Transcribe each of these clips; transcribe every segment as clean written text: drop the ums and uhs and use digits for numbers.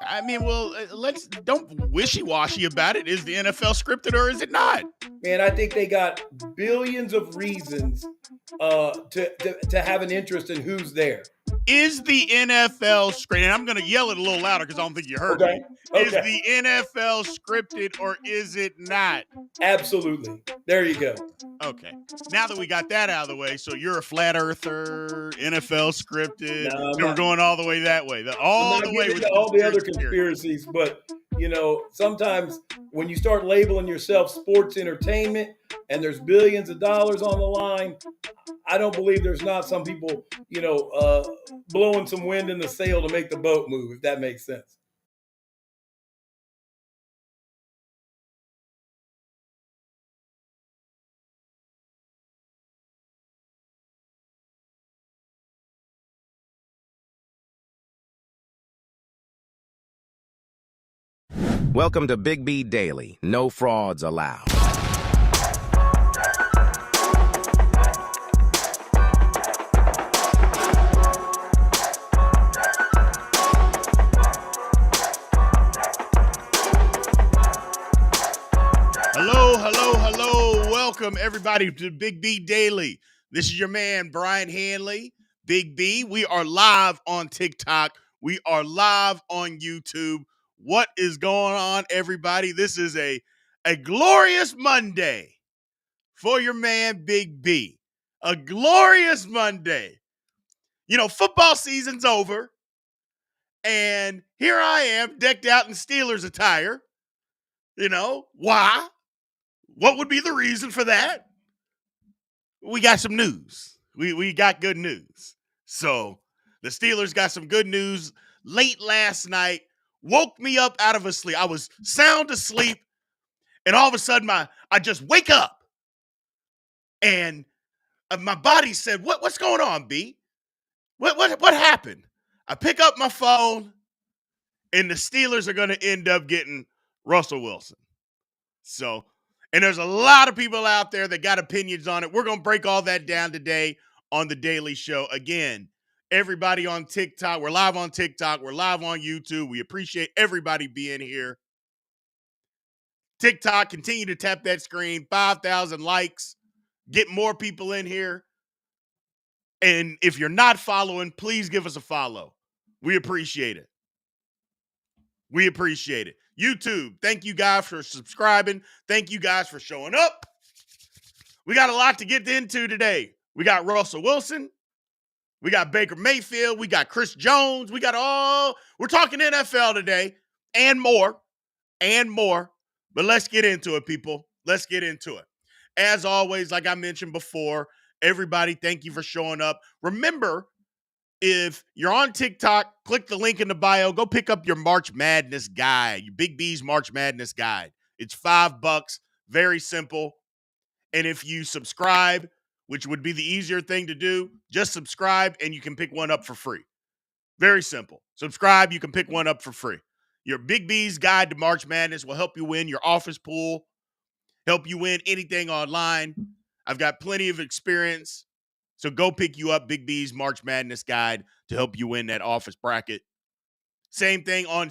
I mean, well, let's don't wishy-washy about it. Is the NFL scripted or is it not? Man, I think they got billions of reasons to have an interest in who's there. Is the NFL scripted? And I'm going to yell it a little louder because I don't think you heard Okay. me. Is Okay. the NFL scripted or is it not? Absolutely. There you go. Okay. Now that we got that out of the way, so you're a flat earther, NFL scripted. No, I'm So we're not. going all the way that way. I'm All not the way getting with into the all the other conspiracy theory. conspiracies, but sometimes when you start labeling yourself sports entertainment and there's billions of dollars on the line, I don't believe there's not some people, blowing some wind in the sail to make the boat move, if that makes sense. Welcome to Big B Daily. No frauds allowed. Hello, hello, hello. Welcome, everybody, to Big B Daily. This is your man, Brien Hanley, Big B. We are live on TikTok. We are live on YouTube. What is going on, everybody? This is a glorious Monday for your man, Big B. A glorious Monday. You know, football season's over, and here I am, decked out in Steelers attire. You know, why? What would be the reason for that? We got some news. We got good news. So the Steelers got some good news late last night. Woke me up out of a sleep. I was sound asleep, and all of a sudden I just wake up, and my body said, "What's going on, B? What happened?" I pick up my phone, and the Steelers are going to end up getting Russell Wilson. So, and there's a lot of people out there that got opinions on it. We're going to break all that down today on the Daily Show. Again, everybody on TikTok, we're live on TikTok, we're live on YouTube. We appreciate everybody being here. TikTok, continue to tap that screen, 5,000 likes, get more people in here. And if you're not following, please give us a follow. We appreciate it. We appreciate it. YouTube, thank you guys for subscribing. Thank you guys for showing up. We got a lot to get into today. We got Russell Wilson. We got Baker Mayfield. We got Chris Jones. We're talking NFL today and more. But let's get into it, people. Let's get into it. As always, like I mentioned before, everybody, thank you for showing up. Remember, if you're on TikTok, click the link in the bio. Go pick up your March Madness guide, your Big B's March Madness guide. It's $5. Very simple. And if you subscribe, which would be the easier thing to do, just subscribe and you can pick one up for free. Very simple. Subscribe, you can pick one up for free. Your Big B's Guide to March Madness will help you win your office pool, help you win anything online. I've got plenty of experience. So go pick you up Big B's March Madness Guide to help you win that office bracket. Same thing on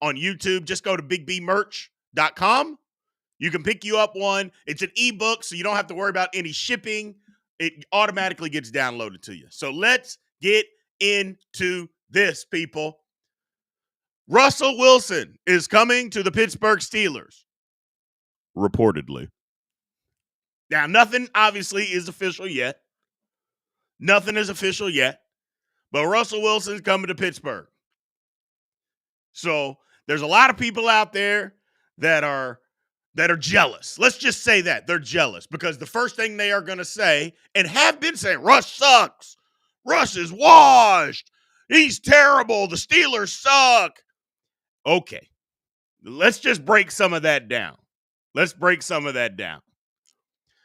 YouTube. Just go to bigbmerch.com. You can pick you up one. It's an ebook, so you don't have to worry about any shipping. It automatically gets downloaded to you. So let's get into this, people. Russell Wilson is coming to the Pittsburgh Steelers, reportedly. Now, nothing obviously is official yet. Nothing is official yet. But Russell Wilson is coming to Pittsburgh. So there's a lot of people out there that are jealous. Let's just say that. They're jealous because the first thing they are going to say, and have been saying, Russ sucks. Russ is washed. He's terrible. The Steelers suck. Okay. Let's just break some of that down.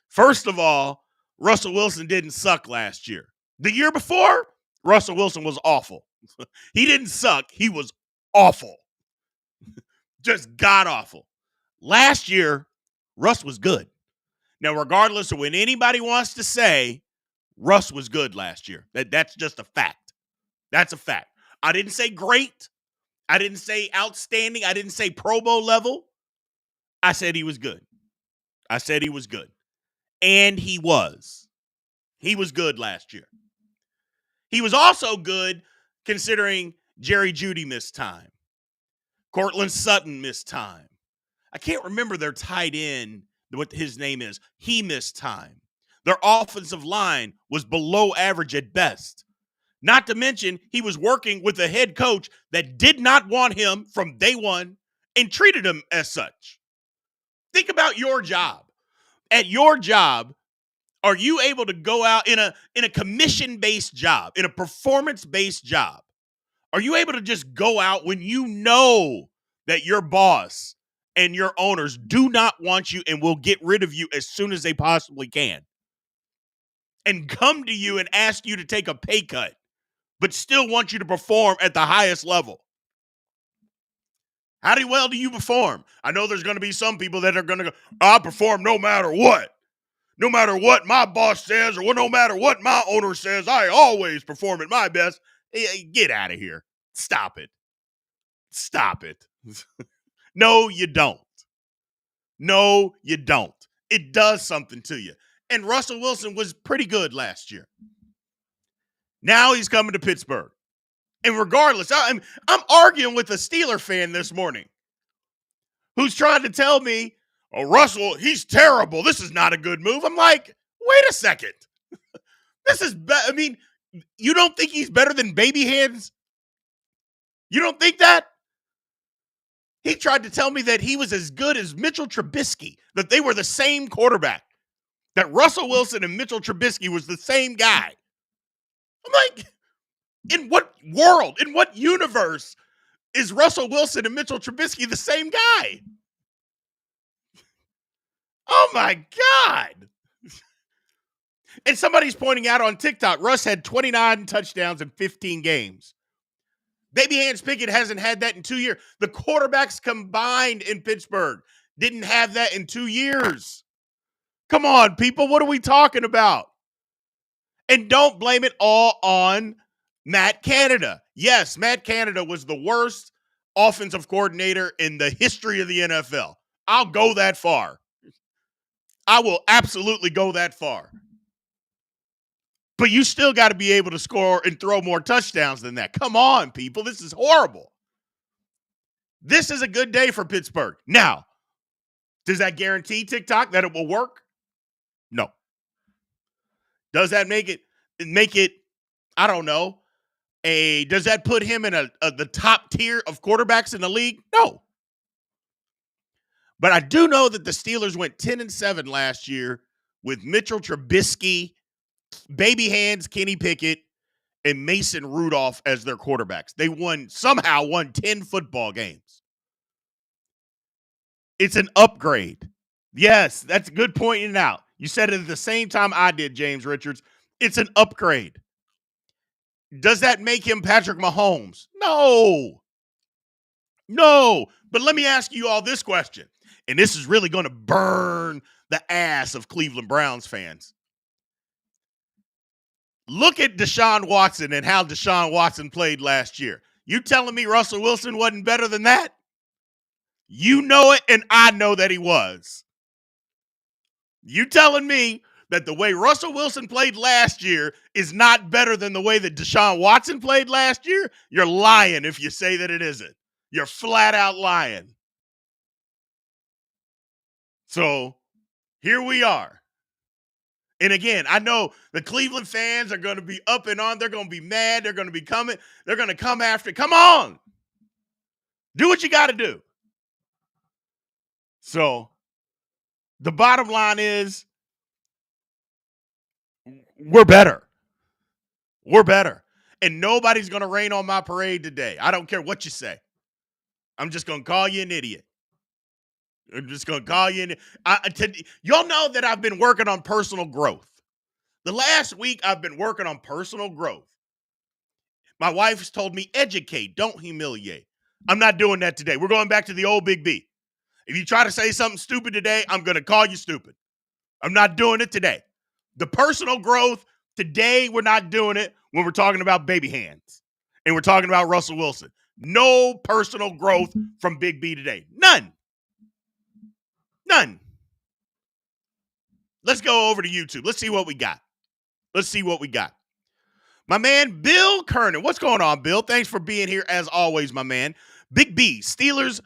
First of all, Russell Wilson didn't suck last year. The year before, Russell Wilson was awful. He didn't suck. He was awful. Just god awful. Last year, Russ was good. Now, regardless of when anybody wants to say, Russ was good last year. That's just a fact. That's a fact. I didn't say great. I didn't say outstanding. I didn't say Pro Bowl level. I said he was good. I said he was good. And he was. He was good last year. He was also good considering Jerry Jeudy missed time. Cortland Sutton missed time. I can't remember their tight end, what his name is. He missed time. Their offensive line was below average at best. Not to mention, he was working with a head coach that did not want him from day one and treated him as such. Think about your job. At your job, are you able to go out in a commission-based job, in a performance-based job? Are you able to just go out when you know that your boss and your owners do not want you and will get rid of you as soon as they possibly can, and come to you and ask you to take a pay cut, but still want you to perform at the highest level? How well do you perform? I know there's going to be some people that are going to go, I perform no matter what. No matter what my boss says or no matter what my owner says, I always perform at my best. Hey, get out of here. Stop it. Stop it. No, you don't. No, you don't. It does something to you. And Russell Wilson was pretty good last year. Now he's coming to Pittsburgh. And regardless, I'm arguing with a Steeler fan this morning who's trying to tell me, oh, Russell, he's terrible. This is not a good move. I'm like, wait a second. This is I mean, you don't think he's better than baby hands? You don't think that? He tried to tell me that he was as good as Mitchell Trubisky, that they were the same quarterback, that Russell Wilson and Mitchell Trubisky was the same guy. I'm like, in what world, in what universe is Russell Wilson and Mitchell Trubisky the same guy? Oh, my God. And somebody's pointing out on TikTok, Russ had 29 touchdowns in 15 games. Baby Hands Pickett hasn't had that in 2 years. The quarterbacks combined in Pittsburgh didn't have that in 2 years. Come on, people. What are we talking about? And don't blame it all on Matt Canada. Yes, Matt Canada was the worst offensive coordinator in the history of the NFL. I'll go that far. I will absolutely go that far. But you still got to be able to score and throw more touchdowns than that. Come on, people. This is horrible. This is a good day for Pittsburgh. Now, does that guarantee TikTok that it will work? No. Does that make it, I don't know, does that put him in the top tier of quarterbacks in the league? No. But I do know that the Steelers went 10-7 last year with Mitchell Trubisky, Baby Hands, Kenny Pickett, and Mason Rudolph as their quarterbacks. They somehow won 10 football games. It's an upgrade. Yes, that's a good pointing out. You said it at the same time I did, James Richards. It's an upgrade. Does that make him Patrick Mahomes? No. No. But let me ask you all this question, and this is really going to burn the ass of Cleveland Browns fans. Look at Deshaun Watson and how Deshaun Watson played last year. You telling me Russell Wilson wasn't better than that? You know it, and I know that he was. You telling me that the way Russell Wilson played last year is not better than the way that Deshaun Watson played last year? You're lying if you say that it isn't. You're flat out lying. So here we are. And again, I know the Cleveland fans are going to be up and on. They're going to be mad. They're going to be coming. They're going to come after. Come on. Do what you got to do. So the bottom line is we're better. We're better. And nobody's going to rain on my parade today. I don't care what you say. I'm just going to call you an idiot. I'm just going to call you y'all know that I've been working on personal growth. The last week, I've been working on personal growth. My wife's told me, educate, don't humiliate. I'm not doing that today. We're going back to the old Big B. If you try to say something stupid today, I'm going to call you stupid. I'm not doing it today. The personal growth, today, we're not doing it when we're talking about baby hands and we're talking about Russell Wilson. No personal growth from Big B today. None. None. Let's go over to YouTube. Let's see what we got. My man, Bill Kernan. What's going on, Bill? Thanks for being here as always, my man. Big B, Steelers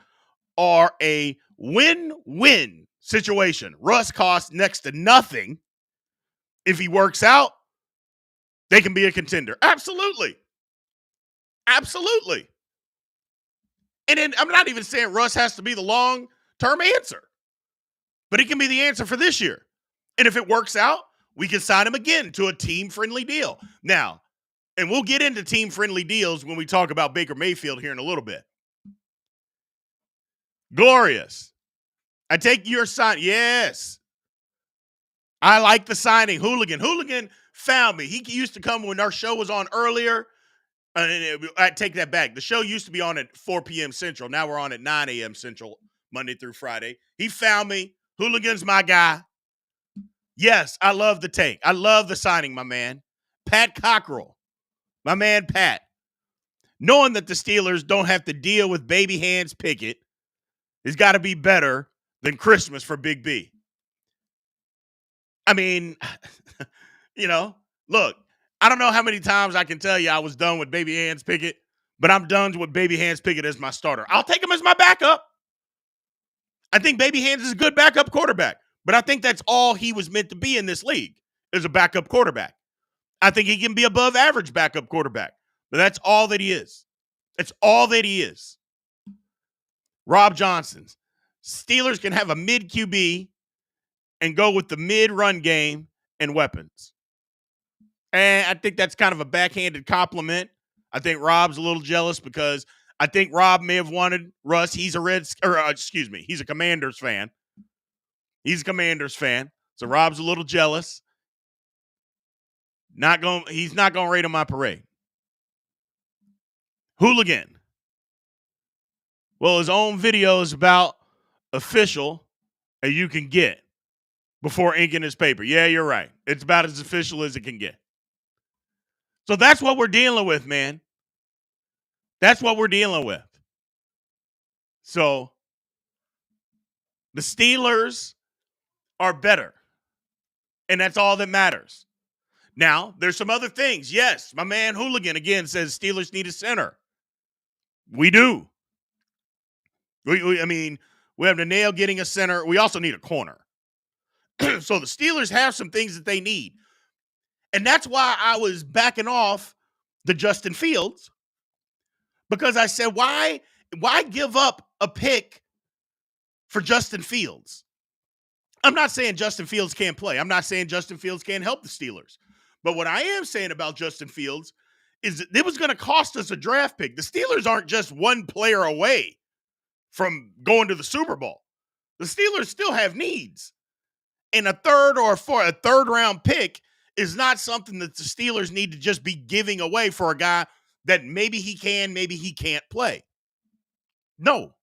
are a win-win situation. Russ costs next to nothing. If he works out, they can be a contender. Absolutely. Absolutely. And then I'm not even saying Russ has to be the long-term answer, but he can be the answer for this year. And if it works out, we can sign him again to a team-friendly deal. Now, and we'll get into team-friendly deals when we talk about Baker Mayfield here in a little bit. Glorious. I take your sign. Yes. I like the signing. Hooligan found me. He used to come when our show was on earlier. I take that back. The show used to be on at 4 p.m. Central. Now we're on at 9 a.m. Central, Monday through Friday. He found me. Hooligan's my guy. Yes, I love the take. I love the signing, my man. Pat Cockrell. My man, Pat. Knowing that the Steelers don't have to deal with baby hands Pickett has got to be better than Christmas for Big B. I mean, look, I don't know how many times I can tell you I was done with baby hands Pickett, but I'm done with baby hands Pickett as my starter. I'll take him as my backup. I think baby hands is a good backup quarterback, but I think that's all he was meant to be in this league is a backup quarterback. I think he can be above average backup quarterback, but that's all that he is. That's all that he is. Rob Johnson's. Steelers can have a mid QB and go with the mid run game and weapons. And I think that's kind of a backhanded compliment. I think Rob's a little jealous because I think Rob may have wanted Russ. He's a Commanders fan. He's a Commanders fan. So Rob's a little jealous. He's not going to raid on my parade. Hooligan. Well, his own video is about official and you can get before inking his paper. Yeah, you're right. It's about as official as it can get. So that's what we're dealing with, man. That's what we're dealing with. So the Steelers are better. And that's all that matters. Now, there's some other things. Yes, my man Hooligan, again, says Steelers need a center. We do. We have the nail getting a center. We also need a corner. So the Steelers have some things that they need. And that's why I was backing off the Justin Fields. Because I said, why give up a pick for Justin Fields? I'm not saying Justin Fields can't play. I'm not saying Justin Fields can't help the Steelers. But what I am saying about Justin Fields is that it was going to cost us a draft pick. The Steelers aren't just one player away from going to the Super Bowl. The Steelers still have needs. And a third round pick is not something that the Steelers need to just be giving away for a guy that maybe he can, maybe he can't play. No.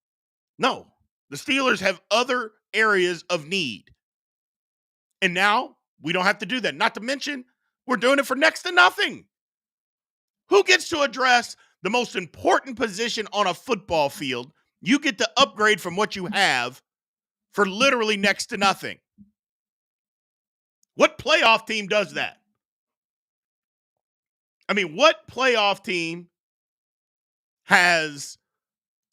The Steelers have other areas of need. And now we don't have to do that. Not to mention, we're doing it for next to nothing. Who gets to address the most important position on a football field? You get to upgrade from what you have for literally next to nothing. What playoff team does that? I mean, what playoff team has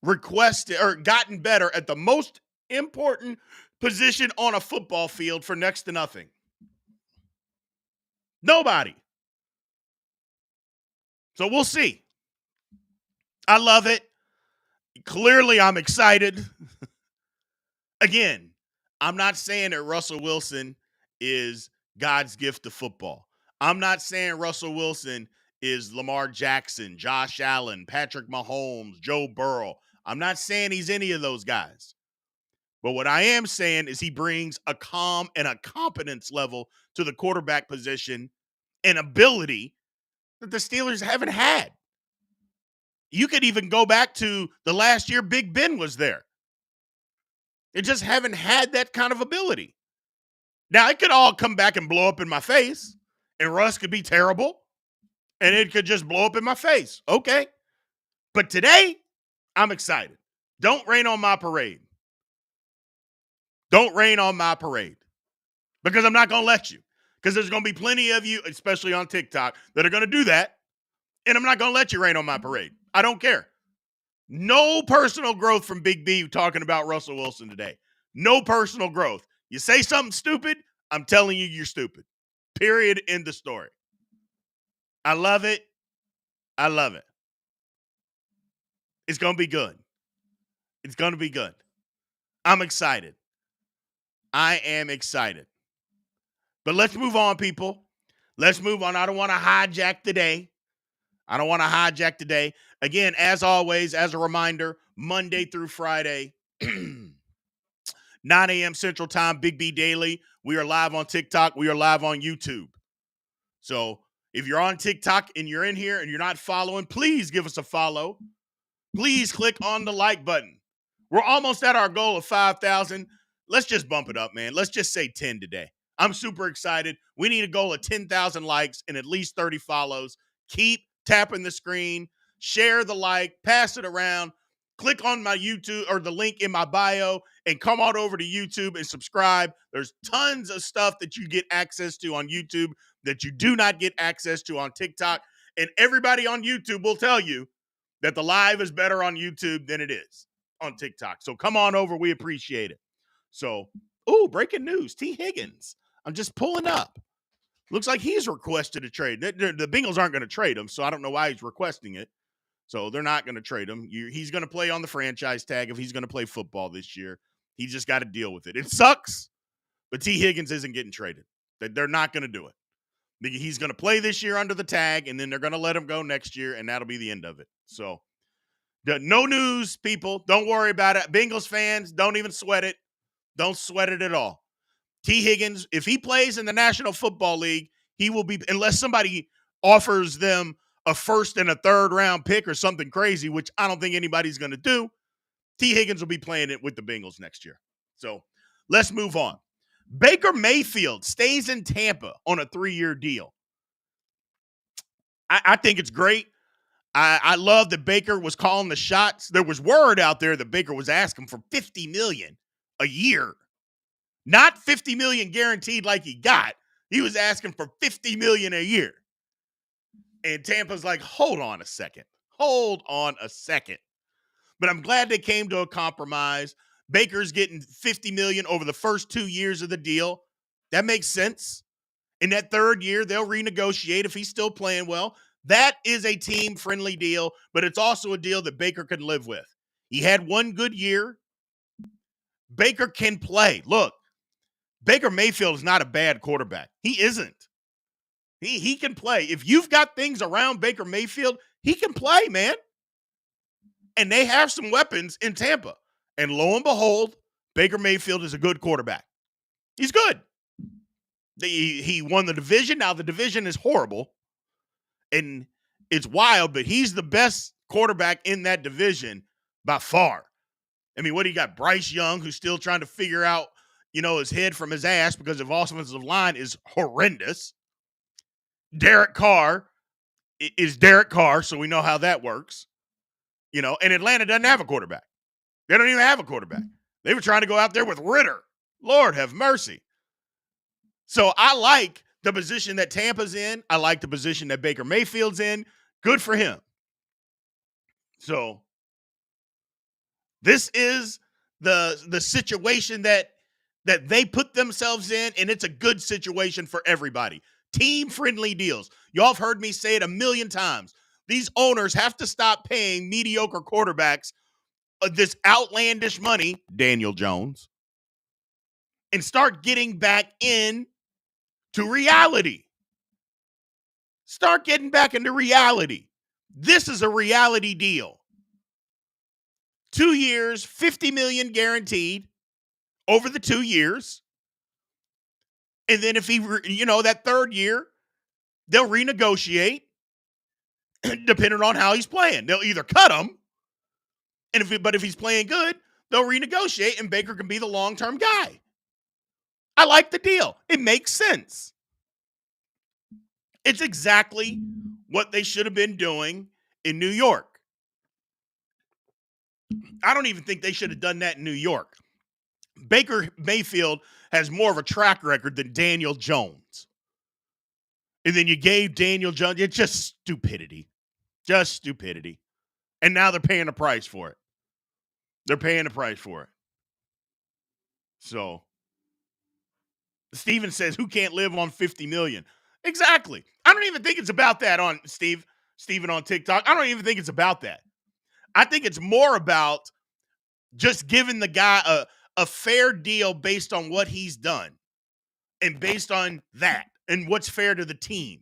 requested or gotten better at the most important position on a football field for next to nothing? Nobody. So we'll see. I love it. Clearly, I'm excited. Again, I'm not saying that Russell Wilson is God's gift to football. I'm not saying Russell Wilson is Lamar Jackson, Josh Allen, Patrick Mahomes, Joe Burrow. I'm not saying he's any of those guys. But what I am saying is he brings a calm and a competence level to the quarterback position and ability that the Steelers haven't had. You could even go back to the last year Big Ben was there. They just haven't had that kind of ability. Now, it could all come back and blow up in my face, and Russ could be terrible, and it could just blow up in my face. Okay. But today, I'm excited. Don't rain on my parade. Don't rain on my parade because I'm not going to let you. Because there's going to be plenty of you, especially on TikTok, that are going to do that. And I'm not going to let you rain on my parade. I don't care. No personal growth from Big B talking about Russell Wilson today. No personal growth. You say something stupid, I'm telling you you're stupid. Period. End the story. I love it. I love it. It's going to be good. It's going to be good. I'm excited. I am excited. But let's move on, people. Let's move on. I don't want to hijack today. Again, as always, as a reminder, Monday through Friday, 9 a.m. Central Time, Big B Daily. We are live on TikTok. We are live on YouTube. So if you're on TikTok and you're in here and you're not following, please give us a follow. Please click on the like button. We're almost at our goal of 5,000. Let's just bump it up, man. Let's just say 10 today. I'm super excited. We need a goal of 10,000 likes and at least 30 follows. Keep tapping the screen, share the like, pass it around. Click on my YouTube or the link in my bio and come on over to YouTube and subscribe. There's tons of stuff that you get access to on YouTube that you do not get access to on TikTok. And everybody on YouTube will tell you that the live is better on YouTube than it is on TikTok. So come on over. We appreciate it. So, breaking news. T. Higgins. I'm just pulling up. Looks like he's requested a trade. The Bengals aren't going to trade him, so I don't know why he's requesting it. So they're not going to trade him. He's going to play on the franchise tag if he's going to play football this year. He just got to deal with it. It sucks, but T. Higgins isn't getting traded. They're not going to do it. He's going to play this year under the tag, and then they're going to let him go next year, and that'll be the end of it. So no news, people. Don't worry about it. Bengals fans, don't even sweat it. Don't sweat it at all. T. Higgins, if he plays in the National Football League, he will be, unless somebody offers them a first and a third round pick or something crazy, which I don't think anybody's going to do, T. Higgins will be playing it with the Bengals next year. So let's move on. Baker Mayfield stays in Tampa on a 3-year deal. I think it's great. I love that Baker was calling the shots. There was word out there that Baker was asking for $50 million a year. Not $50 million guaranteed like he got. He was asking for $50 million a year. And Tampa's like, hold on a second. But I'm glad they came to a compromise. Baker's getting $50 million over the first 2 years of the deal. That makes sense. In that third year, they'll renegotiate if he's still playing well. That is a team-friendly deal, but it's also a deal that Baker can live with. He had one good year. Baker can play. Look, Baker Mayfield is not a bad quarterback. He isn't. He can play. If you've got things around Baker Mayfield, he can play, man. And they have some weapons in Tampa. And lo and behold, Baker Mayfield is a good quarterback. He's good. He won the division. Now, the division is horrible. And it's wild, but he's the best quarterback in that division by far. I mean, what do you got? Bryce Young, who's still trying to figure out, his head from his ass because the offensive line is horrendous. Derek Carr is Derek Carr, so we know how that works. And Atlanta doesn't have a quarterback. They don't even have a quarterback. They were trying to go out there with Ritter. Lord have mercy. So I like the position that Tampa's in. I like the position that Baker Mayfield's in. Good for him. So this is the situation that they put themselves in, and it's a good situation for everybody. Team-friendly deals. Y'all have heard me say it a million times. These owners have to stop paying mediocre quarterbacks this outlandish money, Daniel Jones, and start getting back in to reality. Start getting back into reality. This is a reality deal. 2 years, $50 million guaranteed over the 2 years. And then if he, that third year, they'll renegotiate depending on how he's playing. They'll either cut him, but if he's playing good, they'll renegotiate and Baker can be the long-term guy. I like the deal. It makes sense. It's exactly what they should have been doing in New York. I don't even think they should have done that in New York. Baker Mayfield has more of a track record than Daniel Jones. And then you gave Daniel Jones, it's just stupidity. Just stupidity. And now they're paying the price for it. They're paying the price for it. So, Steven says, who can't live on $50 million? Exactly. I don't even think it's about that on Steven on TikTok. I don't even think it's about that. I think it's more about just giving the guy a fair deal based on what he's done and based on that and what's fair to the team.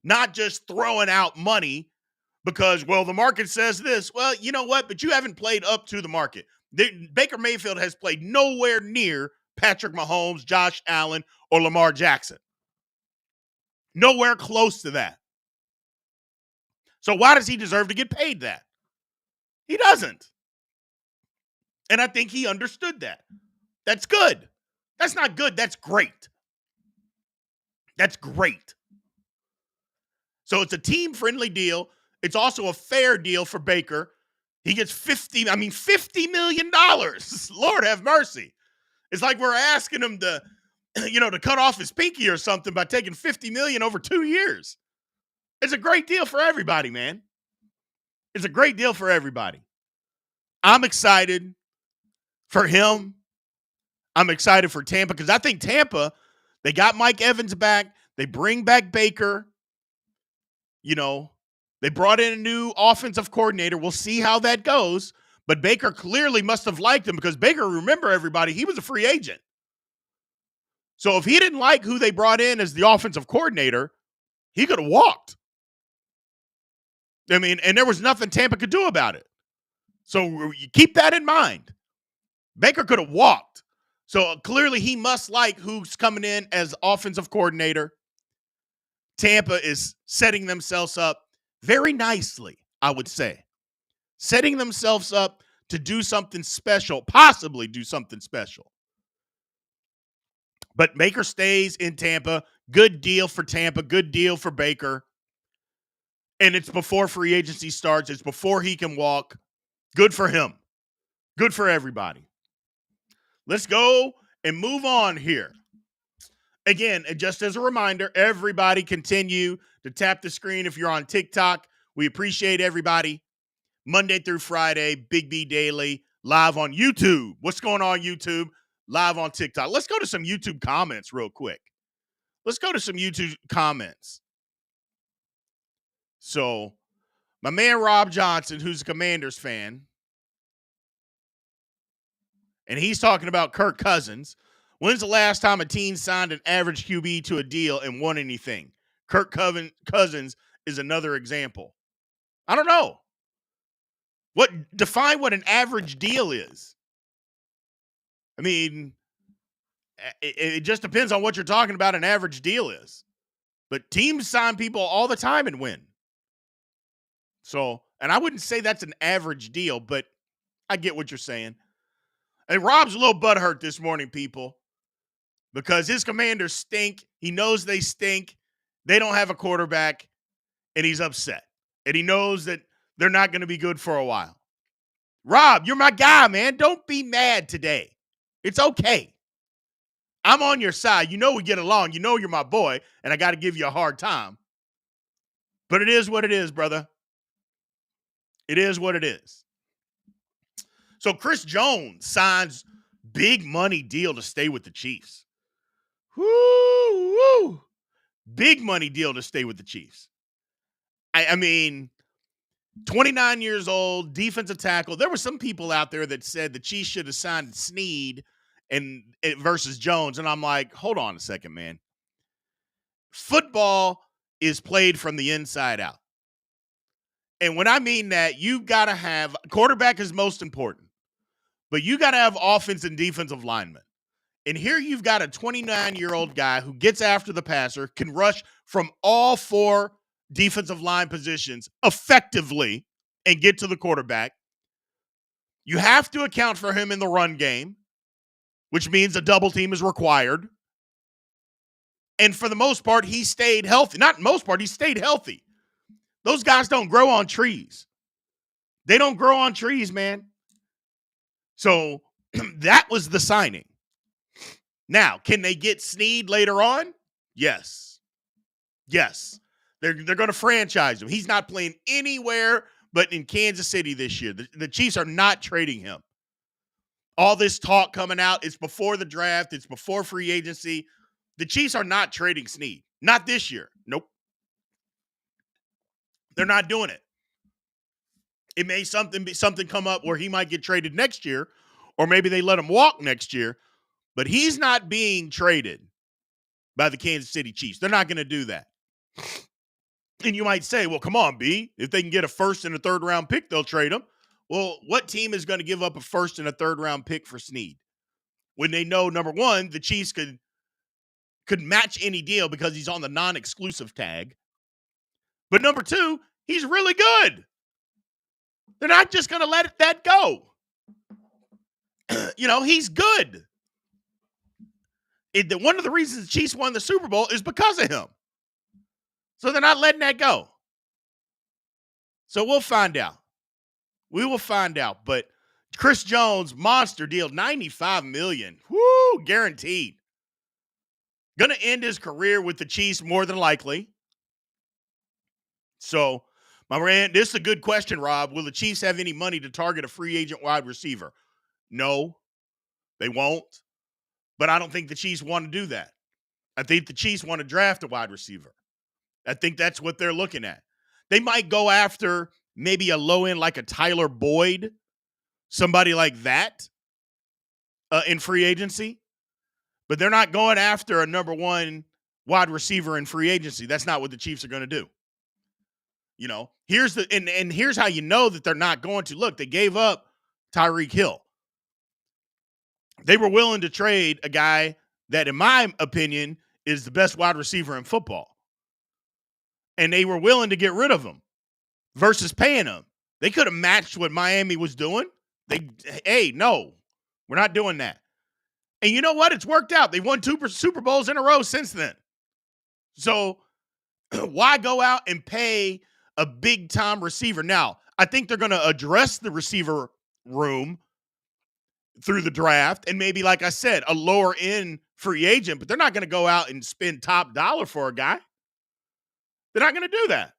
Not just throwing out money because, well, the market says this. Well, you know what? But you haven't played up to the market. Baker Mayfield has played nowhere near Patrick Mahomes, Josh Allen, or Lamar Jackson. Nowhere close to that. So why does he deserve to get paid that? He doesn't. And I think he understood that. That's good. That's not good. That's great. That's great. So it's a team-friendly deal. It's also a fair deal for Baker. He gets $50 million. Lord have mercy. It's like we're asking him to, to cut off his pinky or something by taking $50 million over 2 years. It's a great deal for everybody, man. It's a great deal for everybody. I'm excited for him. I'm excited for Tampa because I think Tampa, they got Mike Evans back. They bring back Baker. They brought in a new offensive coordinator. We'll see how that goes. But Baker clearly must have liked him because Baker, remember everybody, he was a free agent. So if he didn't like who they brought in as the offensive coordinator, he could have walked. And there was nothing Tampa could do about it. So you keep that in mind. Baker could have walked. So clearly he must like who's coming in as offensive coordinator. Tampa is setting themselves up very nicely, I would say. Setting themselves up to do something special, possibly do something special. But Baker stays in Tampa. Good deal for Tampa. Good deal for Baker. And it's before free agency starts. It's before he can walk. Good for him. Good for everybody. Let's go and move on here. Again, just as a reminder, everybody continue to tap the screen if you're on TikTok. We appreciate everybody. Monday through Friday, Big B Daily, live on YouTube. What's going on, YouTube? Live on TikTok. Let's go to some YouTube comments real quick. So, my man Rob Johnson, who's a Commanders fan, and he's talking about Kirk Cousins. When's the last time a team signed an average QB to a deal and won anything? Kirk Cousins is another example. I don't know. Define what an average deal is. It just depends on what you're talking about an average deal is. But teams sign people all the time and win. So, and I wouldn't say that's an average deal, but I get what you're saying. And Rob's a little butthurt this morning, people, because his Commanders stink. He knows they stink. They don't have a quarterback, and he's upset. And he knows that they're not going to be good for a while. Rob, you're my guy, man. Don't be mad today. It's okay. I'm on your side. You know we get along. You know you're my boy, and I got to give you a hard time. But it is what it is, brother. It is what it is. So Chris Jones signs big money deal to stay with the Chiefs. Woo! Big money deal to stay with the Chiefs. 29 years old, defensive tackle. There were some people out there that said the Chiefs should have signed Snead versus Jones. And I'm like, hold on a second, man. Football is played from the inside out. And when I mean that, you've got to have quarterback is most important, but you got to have offense and defensive linemen. And here you've got a 29-year-old guy who gets after the passer, can rush from all four defensive line positions effectively and get to the quarterback. You have to account for him in the run game, which means a double team is required. And for the most part, he stayed healthy. Not most part, he stayed healthy. Those guys don't grow on trees. They don't grow on trees, man. So that was the signing. Now, can they get Snead later on? Yes. Yes. They're going to franchise him. He's not playing anywhere but in Kansas City this year. The Chiefs are not trading him. All this talk coming out, it's before the draft, it's before free agency. The Chiefs are not trading Snead. Not this year. Nope. They're not doing it. It may something come up where he might get traded next year, or maybe they let him walk next year, but he's not being traded by the Kansas City Chiefs. They're not going to do that. And you might say, well, come on, B. If they can get a first and a third round pick, they'll trade him. Well, what team is going to give up a first and a third round pick for Snead? When they know, number one, the Chiefs could match any deal because he's on the non-exclusive tag. But number two, he's really good. They're not just going to let that go. He's good. One of the reasons the Chiefs won the Super Bowl is because of him. So they're not letting that go. So we'll find out. We will find out. But Chris Jones, monster deal, $95 million. Woo, guaranteed. Going to end his career with the Chiefs more than likely. So, my man, this is a good question, Rob. Will the Chiefs have any money to target a free agent wide receiver? No, they won't. But I don't think the Chiefs want to do that. I think the Chiefs want to draft a wide receiver. I think that's what they're looking at. They might go after maybe a low end like a Tyler Boyd, somebody like that in free agency. But they're not going after a number one wide receiver in free agency. That's not what the Chiefs are going to do. Here's here's how you know that they're not going to. Look, they gave up Tyreek Hill. They were willing to trade a guy that, in my opinion, is the best wide receiver in football. And they were willing to get rid of him versus paying him. They could have matched what Miami was doing. No, we're not doing that. And you know what? It's worked out. They've won 2 Super Bowls in a row since then. So why go out and pay a big-time receiver? Now, I think they're going to address the receiver room through the draft and maybe, like I said, a lower-end free agent, but they're not going to go out and spend top dollar for a guy. They're not going to do that.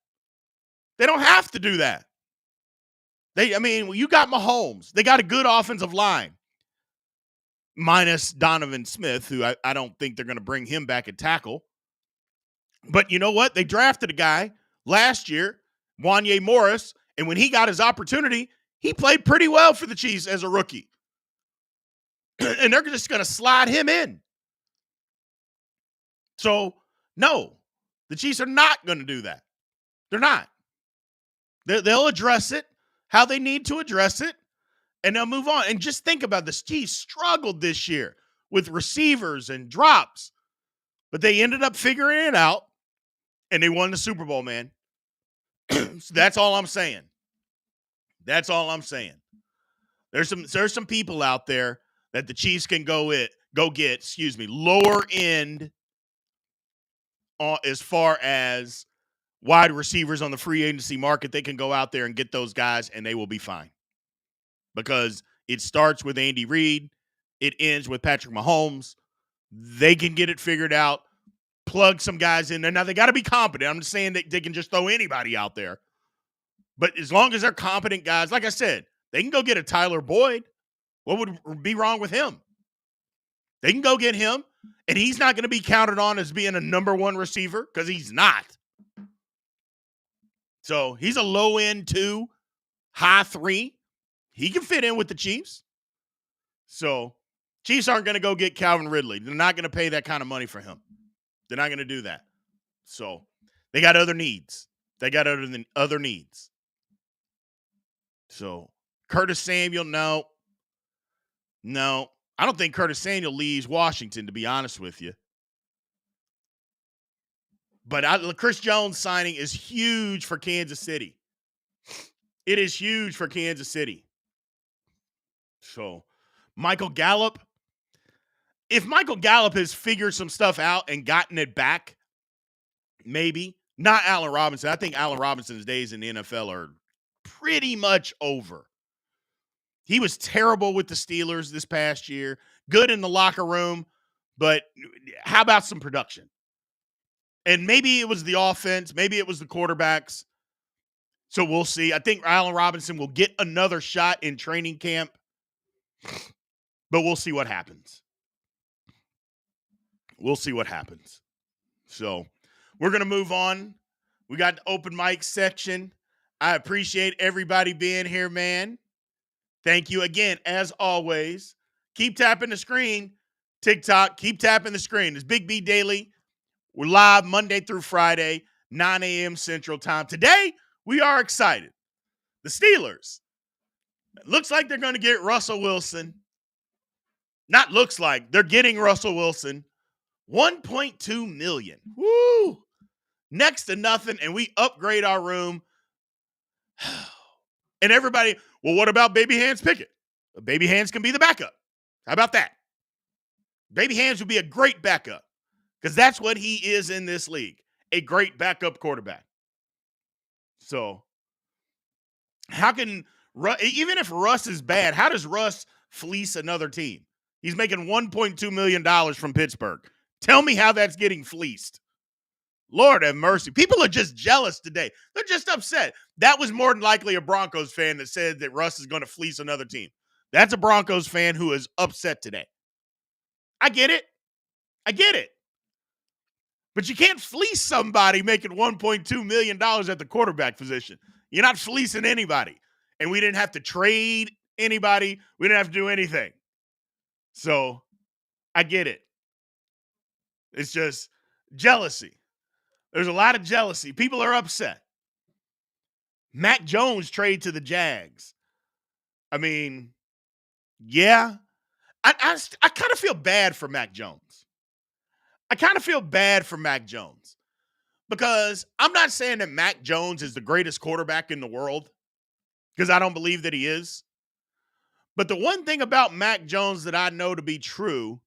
They don't have to do that. You got Mahomes. They got a good offensive line. Minus Donovan Smith, who I don't think they're going to bring him back at tackle. But you know what? They drafted a guy last year, Wanye Morris, and when he got his opportunity, he played pretty well for the Chiefs as a rookie. And they're just going to slide him in. So, no, the Chiefs are not going to do that. They're not. They'll address it how they need to address it, and they'll move on. And just think about this. Chiefs struggled this year with receivers and drops, but they ended up figuring it out, and they won the Super Bowl, man. So that's all I'm saying. That's all I'm saying. There's some people out there that the Chiefs can go get, lower end as far as wide receivers on the free agency market. They can go out there and get those guys, and they will be fine. Because it starts with Andy Reid. It ends with Patrick Mahomes. They can get it figured out, plug some guys in there. Now, they got to be competent. I'm just saying that they can just throw anybody out there. But as long as they're competent guys, like I said, they can go get a Tyler Boyd. What would be wrong with him? They can go get him, and he's not going to be counted on as being a number one receiver because he's not. So he's a low end 2, high 3. He can fit in with the Chiefs. So Chiefs aren't going to go get Calvin Ridley. They're not going to pay that kind of money for him. They're not going to do that. So they got other needs. They got other needs. So Curtis Samuel, no. I don't think Curtis Samuel leaves Washington, to be honest with you. But Chris Jones signing is huge for Kansas City. It is huge for Kansas City. So, Michael Gallup. If Michael Gallup has figured some stuff out and gotten it back, maybe. Not Allen Robinson. I think Allen Robinson's days in the NFL are pretty much over. He was terrible with the Steelers this past year, good in the locker room, but how about some production? And maybe it was the offense, maybe it was the quarterbacks. So we'll see. I think Allen Robinson will get another shot in training camp, but we'll see what happens. We'll see what happens. So we're going to move on. We got the open mic section. I appreciate everybody being here, man. Thank you again, as always. Keep tapping the screen. TikTok, keep tapping the screen. It's Big B Daily. We're live Monday through Friday, 9 a.m. Central Time. Today, we are excited. The Steelers. It looks like they're going to get Russell Wilson. Not looks like. They're getting Russell Wilson. $1.2 million. Woo! Next to nothing, and we upgrade our room. And everybody, well, what about Baby Hands Pickett? Baby Hands can be the backup. How about that? Baby Hands would be a great backup because that's what he is in this league, a great backup quarterback. So how can, even if Russ is bad, how does Russ fleece another team? He's making $1.2 million from Pittsburgh. Tell me how that's getting fleeced. Lord have mercy. People are just jealous today. They're just upset. That was more than likely a Broncos fan that said that Russ is going to fleece another team. That's a Broncos fan who is upset today. I get it. I get it. But you can't fleece somebody making $1.2 million at the quarterback position. You're not fleecing anybody. And we didn't have to trade anybody. We didn't have to do anything. So I get it. It's just jealousy. There's a lot of jealousy. People are upset. Mac Jones trade to the Jags. I mean, yeah. I kind of feel bad for Mac Jones. I kind of feel bad for Mac Jones because I'm not saying that Mac Jones is the greatest quarterback in the world because I don't believe that he is. But the one thing about Mac Jones that I know to be true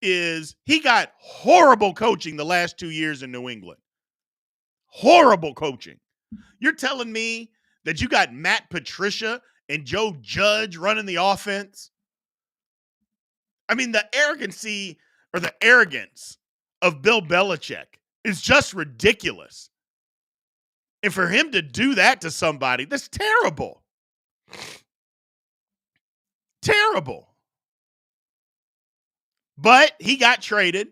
is he got horrible coaching the last 2 years in New England. Horrible coaching. You're telling me that you got Matt Patricia and Joe Judge running the offense? I mean, the arrogancy or the arrogance of Bill Belichick is just ridiculous. And for him to do that to somebody, that's terrible. Terrible. But he got traded.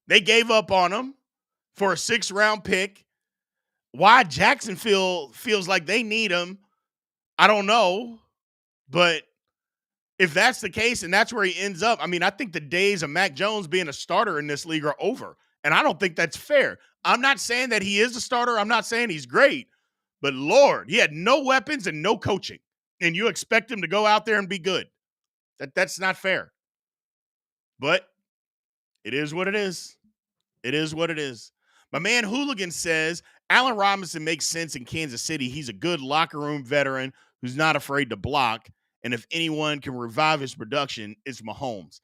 They gave up on him for a 6th-round pick. Why Jacksonville feels like they need him, I don't know. But if that's the case and that's where he ends up, I mean, I think the days of Mac Jones being a starter in this league are over. And I don't think that's fair. I'm not saying that he is a starter. I'm not saying he's great. But Lord, he had no weapons and no coaching. And you expect him to go out there and be good. That's not fair. But it is what it is. It is what it is. My man Hooligan says, Allen Robinson makes sense in Kansas City. He's a good locker room veteran who's not afraid to block. And if anyone can revive his production, it's Mahomes.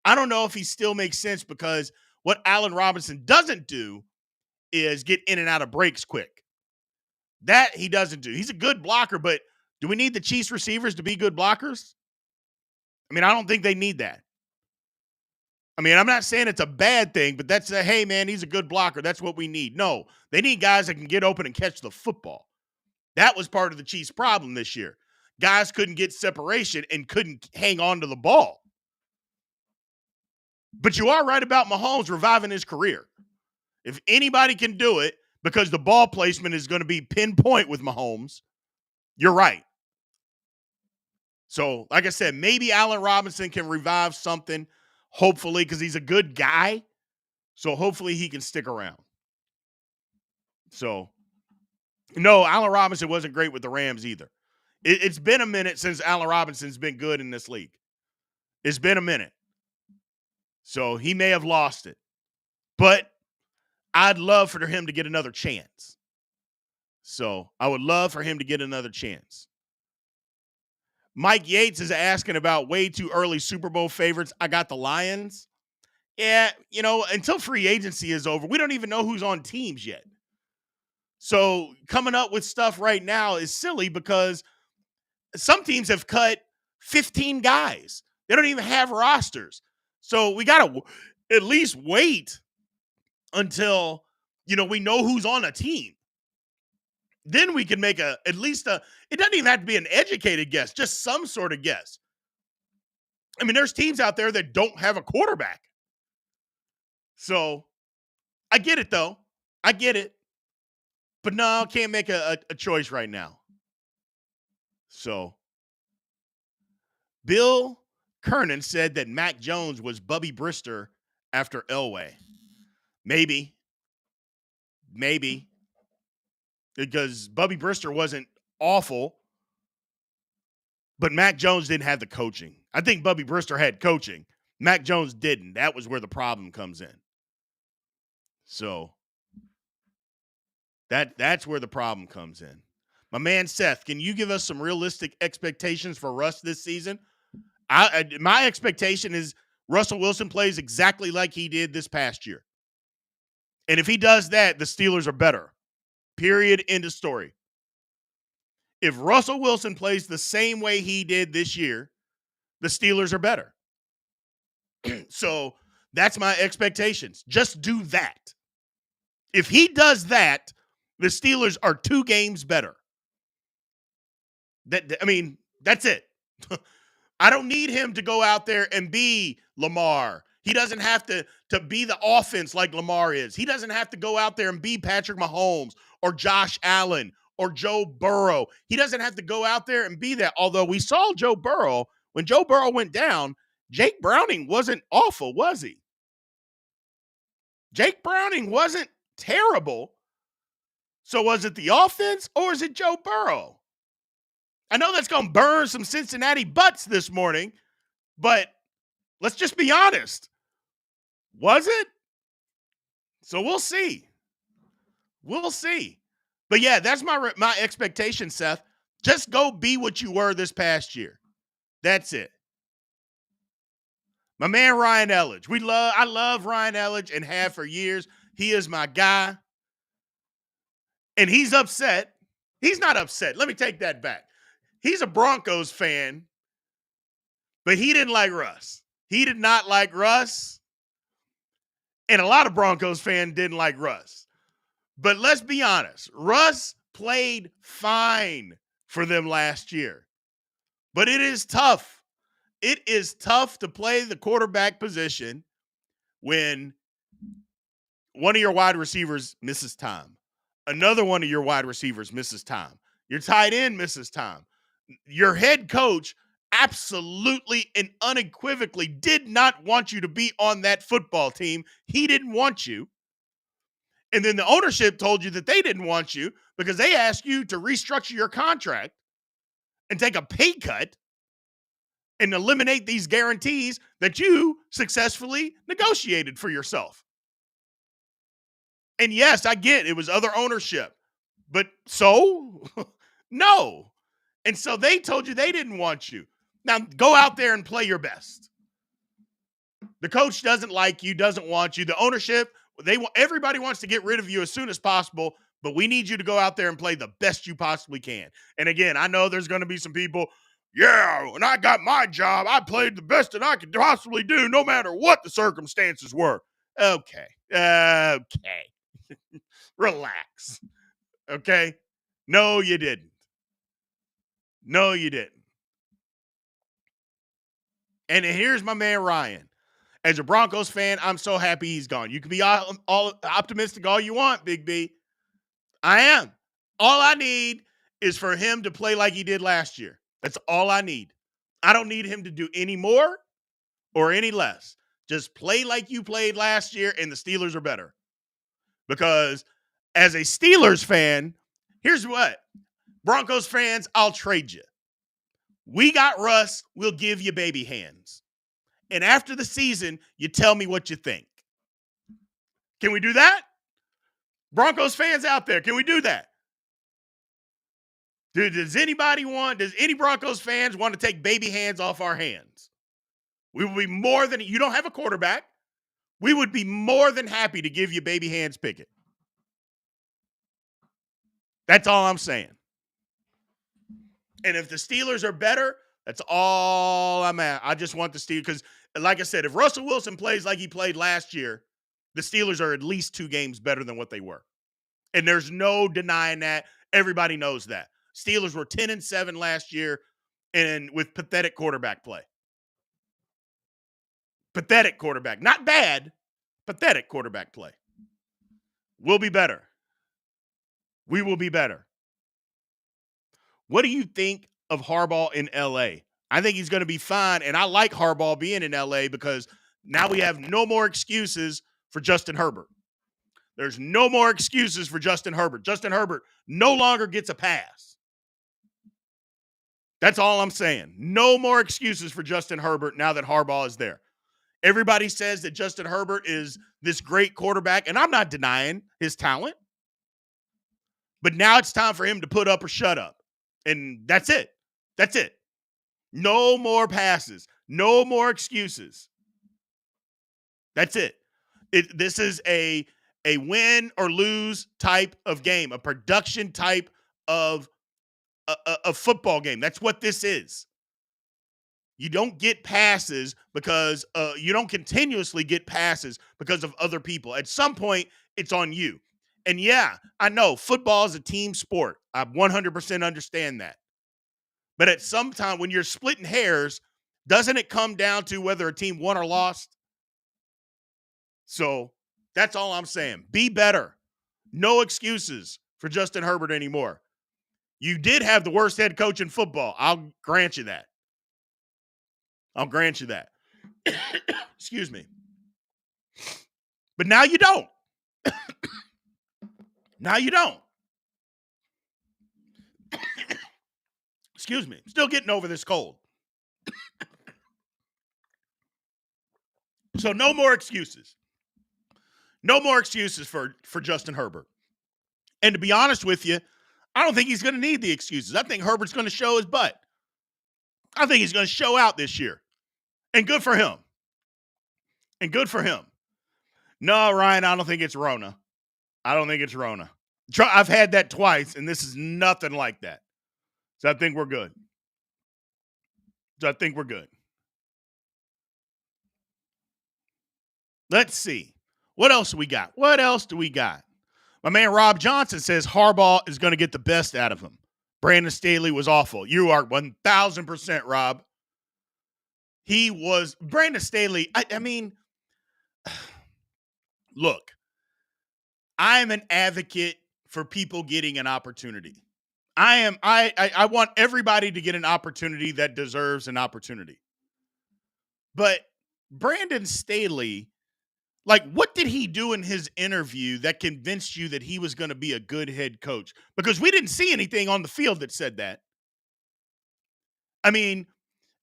I don't know if he still makes sense because what Allen Robinson doesn't do is get in and out of breaks quick. That he doesn't do. He's a good blocker, but do we need the Chiefs receivers to be good blockers? I mean, I don't think they need that. I mean, I'm not saying it's a bad thing, but that's hey, man, he's a good blocker. That's what we need. No, they need guys that can get open and catch the football. That was part of the Chiefs' problem this year. Guys couldn't get separation and couldn't hang on to the ball. But you are right about Mahomes reviving his career. If anybody can do it, because the ball placement is going to be pinpoint with Mahomes, you're right. So, like I said, maybe Allen Robinson can revive something, hopefully, because he's a good guy. So, hopefully, he can stick around. So, no, Allen Robinson wasn't great with the Rams either. It's been a minute since Allen Robinson's been good in this league. It's been a minute. So, he may have lost it. But I'd love for him to get another chance. So, I would love for him to get another chance. Mike Yates is asking about way too early Super Bowl favorites. I got the Lions. Yeah, until free agency is over, we don't even know who's on teams yet. So coming up with stuff right now is silly because some teams have cut 15 guys. They don't even have rosters. So we got to at least wait until, we know who's on a team. Then we can make at least it doesn't even have to be an educated guess, just some sort of guess. I mean, there's teams out there that don't have a quarterback. So I get it, though. I get it. But no, can't make a choice right now. So Bill Kernan said that Mac Jones was Bubby Brister after Elway. Maybe. Because Bubby Brister wasn't awful, but Mac Jones didn't have the coaching. I think Bubby Brister had coaching. Mac Jones didn't. That was where the problem comes in. So that's where the problem comes in. My man Seth, can you give us some realistic expectations for Russ this season? My expectation is Russell Wilson plays exactly like he did this past year. And if he does that, the Steelers are better. Period. End of story. If Russell Wilson plays the same way he did this year, the Steelers are better. So that's my expectations. Just do that. If he does that, the Steelers are 2 games better. That's it. I don't need him to go out there and be Lamar. He doesn't have to be the offense like Lamar is. He doesn't have to go out there and be Patrick Mahomes or Josh Allen or Joe Burrow. He doesn't have to go out there and be that. Although we saw Joe Burrow, when Joe Burrow went down, Jake Browning wasn't awful, was he? Jake Browning wasn't terrible. So was it the offense or is it Joe Burrow? I know that's going to burn some Cincinnati butts this morning, but let's just be honest. Was it? So we'll see. We'll see. But yeah, that's my expectation, Seth. Just go be what you were this past year. That's it. My man Ryan Elledge. I love Ryan Elledge and have for years. He is my guy. And he's upset. He's not upset. Let me take that back. He's a Broncos fan, but he didn't like Russ. He did not like Russ. And a lot of Broncos fans didn't like Russ. But let's be honest. Russ played fine for them last year. But it is tough. It is tough to play the quarterback position when one of your wide receivers misses time. Another one of your wide receivers misses time. Your tight end misses time. Your head coach absolutely and unequivocally did not want you to be on that football team. He didn't want you. And then the ownership told you that they didn't want you because they asked you to restructure your contract and take a pay cut and eliminate these guarantees that you successfully negotiated for yourself. And yes, I get it was other ownership, but so no. And so they told you they didn't want you. Now go out there and play your best. The coach doesn't like you, doesn't want you. The ownership, everybody wants to get rid of you as soon as possible, but we need you to go out there and play the best you possibly can. And again, I know there's going to be some people, yeah, when I got my job, I played the best that I could possibly do, no matter what the circumstances were. Okay. Relax. Okay? No, you didn't. No, you didn't. And here's my man, Ryan. As a Broncos fan, I'm so happy he's gone. You can be all optimistic all you want, Big B. I am. All I need is for him to play like he did last year. That's all I need. I don't need him to do any more or any less. Just play like you played last year, and the Steelers are better. Because as a Steelers fan, here's what. Broncos fans, I'll trade you. We got Russ. We'll give you baby hands. And after the season, you tell me what you think. Can we do that? Broncos fans out there, can we do that? Does any Broncos fans want to take baby hands off our hands? We will be more than, you don't have a quarterback. We would be more than happy to give you baby hands Pickett. That's all I'm saying. And if the Steelers are better, that's all I'm at. I just want the Steelers because, like I said, if Russell Wilson plays like he played last year, the Steelers are at least 2 games better than what they were. And there's no denying that. Everybody knows that. Steelers were 10-7 last year and with pathetic quarterback play. Pathetic quarterback. Not bad, pathetic quarterback play. We'll be better. We will be better. What do you think of Harbaugh in LA? I think he's going to be fine, and I like Harbaugh being in LA because now we have no more excuses for Justin Herbert. There's no more excuses for Justin Herbert. Justin Herbert no longer gets a pass. That's all I'm saying. No more excuses for Justin Herbert now that Harbaugh is there. Everybody says that Justin Herbert is this great quarterback, and I'm not denying his talent. But now it's time for him to put up or shut up. And that's it. That's it. No more passes. No more excuses. That's it. This is a win or lose type of game, a production type of a football game. That's what this is. You don't get passes because you don't continuously get passes because of other people. At some point, it's on you. And yeah, I know football is a team sport. I 100% understand that. But at some time when you're splitting hairs, doesn't it come down to whether a team won or lost? So that's all I'm saying. Be better. No excuses for Justin Herbert anymore. You did have the worst head coach in football. I'll grant you that. I'll grant you that. Excuse me. But now you don't. Now you don't. Excuse me. Still getting over this cold. So no more excuses. No more excuses for Justin Herbert. And to be honest with you, I don't think he's going to need the excuses. I think Herbert's going to show his butt. I think he's going to show out this year. And good for him. And good for him. No, Ryan, I don't think it's Rona. I don't think it's Rona. I've had that twice, and this is nothing like that. So I think we're good. Let's see. What else do we got? My man Rob Johnson says Harbaugh is going to get the best out of him. Brandon Staley was awful. You are 1,000%, Rob. He was Brandon Staley. I mean, look, I'm an advocate for people getting an opportunity. I want everybody to get an opportunity that deserves an opportunity. But Brandon Staley, like, what did he do in his interview that convinced you that he was going to be a good head coach? Because we didn't see anything on the field that said that. I mean,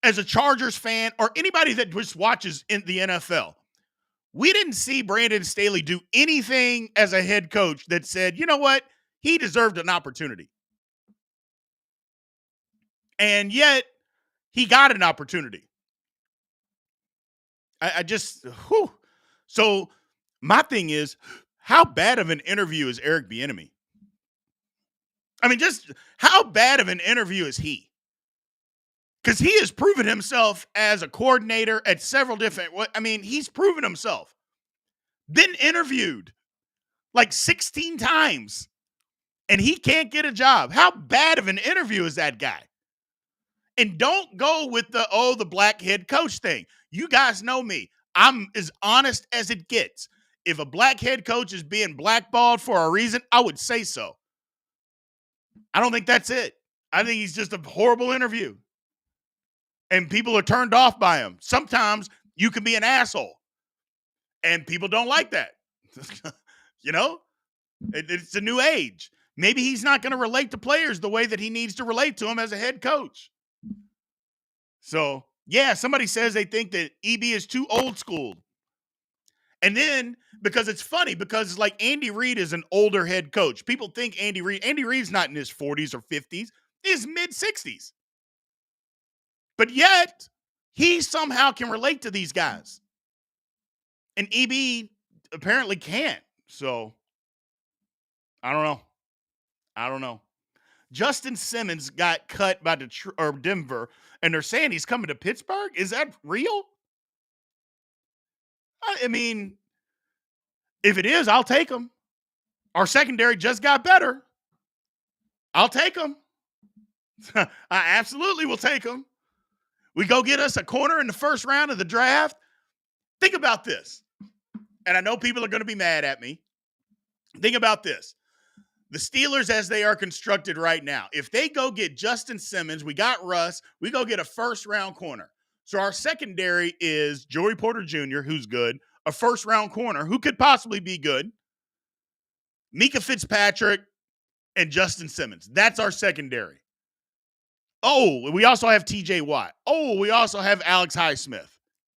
as a Chargers fan or anybody that just watches in the NFL, we didn't see Brandon Staley do anything as a head coach that said, you know what, he deserved an opportunity. And yet, he got an opportunity. So my thing is, how bad of an interview is Eric Bieniemy? I mean, just how bad of an interview is he? Because he has proven himself as a coordinator at several different, he's proven himself. Been interviewed like 16 times, and he can't get a job. How bad of an interview is that guy? And don't go with the black head coach thing. You guys know me. I'm as honest as it gets. If a black head coach is being blackballed for a reason, I would say so. I don't think that's it. I think he's just a horrible interview. And people are turned off by him. Sometimes you can be an asshole. And people don't like that. You know? It's a new age. Maybe he's not going to relate to players the way that he needs to relate to them as a head coach. So, yeah, somebody says they think that EB is too old school. And then, because it's funny, because like Andy Reid is an older head coach. People think Andy Reid's not in his 40s or 50s. He's mid-60s. But yet, he somehow can relate to these guys. And EB apparently can't. So, I don't know. I don't know. Justin Simmons got cut by Denver, and they're saying he's coming to Pittsburgh. Is that real? I mean, if it is, I'll take him. Our secondary just got better. I'll take him. I absolutely will take him. We go get us a corner in the first round of the draft. Think about this. And I know people are going to be mad at me. Think about this. The Steelers, as they are constructed right now, if they go get Justin Simmons, we got Russ, we go get a first-round corner. So our secondary is Joey Porter Jr., who's good, a first-round corner who could possibly be good, Mika Fitzpatrick, and Justin Simmons. That's our secondary. Oh, we also have TJ Watt. Oh, we also have Alex Highsmith.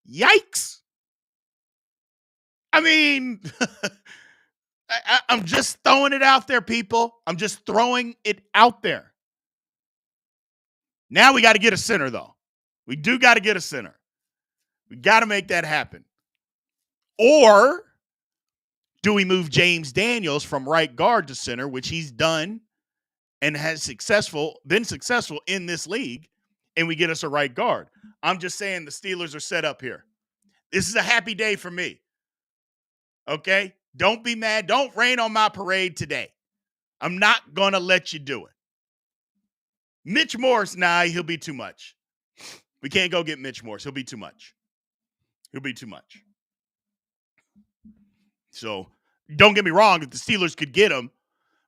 Yikes. I mean, I'm just throwing it out there, people. I'm just throwing it out there. Now we got to get a center, though. We do got to get a center. We got to make that happen. Or do we move James Daniels from right guard to center, which he's done and has been successful in this league, and we get us a right guard? I'm just saying the Steelers are set up here. This is a happy day for me. Okay? Don't be mad. Don't rain on my parade today. I'm not going to let you do it. Mitch Morse, he'll be too much. We can't go get Mitch Morse. He'll be too much. So don't get me wrong, if the Steelers could get him,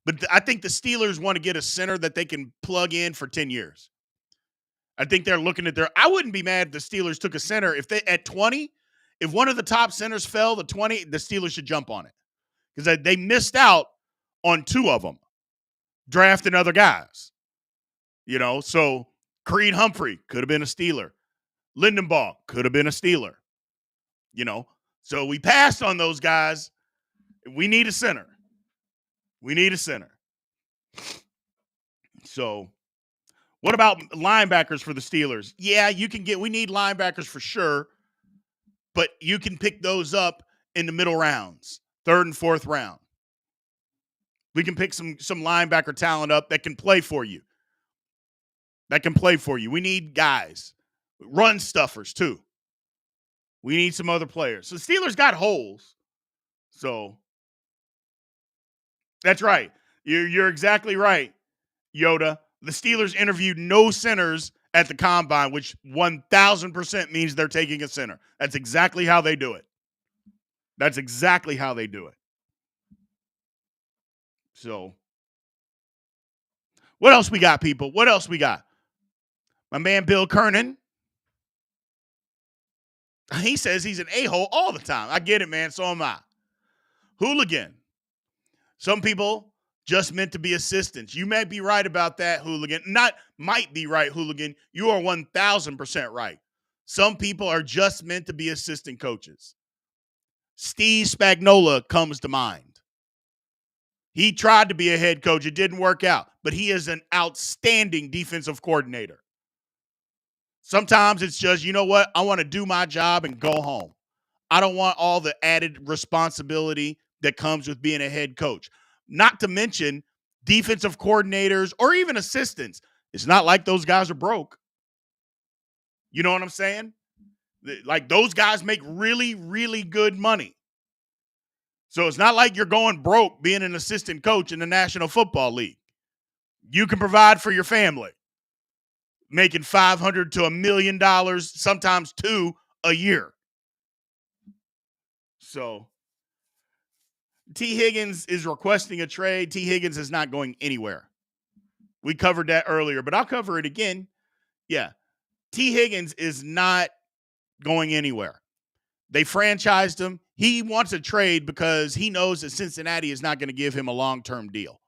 but I think the Steelers want to get a center that they can plug in for 10 years. I think they're looking at I wouldn't be mad if the Steelers took a center. If they at 20, if one of the top centers fell to 20, the Steelers should jump on it. Because they missed out on two of them, drafting other guys. So Creed Humphrey could have been a Steeler. Lindenbaugh could have been a Steeler. So we passed on those guys. We need a center. So what about linebackers for the Steelers? Yeah, we need linebackers for sure, but you can pick those up in the middle rounds, 3rd and 4th round. We can pick some linebacker talent up that can play for you. We need guys, run stuffers too. We need some other players. So the Steelers got holes. So that's right. You're exactly right, Yoda. The Steelers interviewed no centers at the combine, which 1,000% means they're taking a center. That's exactly how they do it. So what else we got, people? What else we got? My man Bill Kernan. He says he's an a-hole all the time. I get it, man. So am I. Hooligan. Some people just meant to be assistants. You may be right about that, Hooligan. Not might be right, Hooligan. You are 1,000% right. Some people are just meant to be assistant coaches. Steve Spagnuolo comes to mind. He tried to be a head coach. It didn't work out, but he is an outstanding defensive coordinator. Sometimes it's just, you know what? I want to do my job and go home. I don't want all the added responsibility that comes with being a head coach. Not to mention defensive coordinators or even assistants. It's not like those guys are broke. You know what I'm saying? Like those guys make really, really good money. So it's not like you're going broke being an assistant coach in the National Football League. You can provide for your family. Making $500 to $1 million, sometimes $2 million a year. So T. Higgins is requesting a trade. T. Higgins is not going anywhere. We covered that earlier, but I'll cover it again. Yeah. T. Higgins is not going anywhere. They franchised him. He wants a trade because he knows that Cincinnati is not going to give him a long-term deal.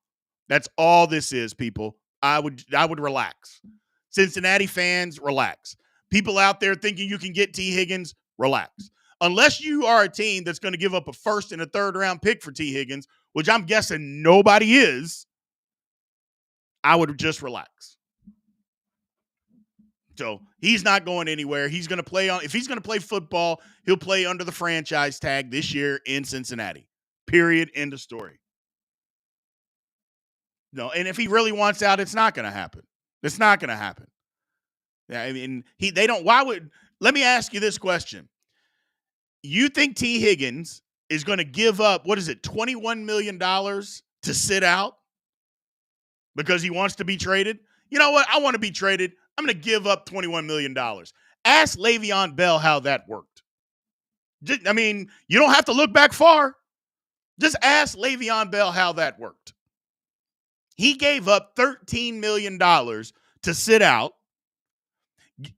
That's all this is, people. I would relax. Cincinnati fans, relax. People out there thinking you can get T. Higgins, relax. Unless you are a team that's going to give up a 1st and a 3rd round pick for T. Higgins, which I'm guessing nobody is, I would just relax. So he's not going anywhere. He's going to play if he's going to play football, he'll play under the franchise tag this year in Cincinnati. Period. End of story. No, and if he really wants out, it's not going to happen. It's not going to happen. Yeah, I mean, they don't. Why would? Let me ask you this question: you think T. Higgins is going to give up, what is it, $21 million to sit out because he wants to be traded? You know what? I want to be traded. I'm going to give up $21 million. Ask Le'Veon Bell how that worked. I mean, you don't have to look back far. Just ask Le'Veon Bell how that worked. He gave up $13 million to sit out,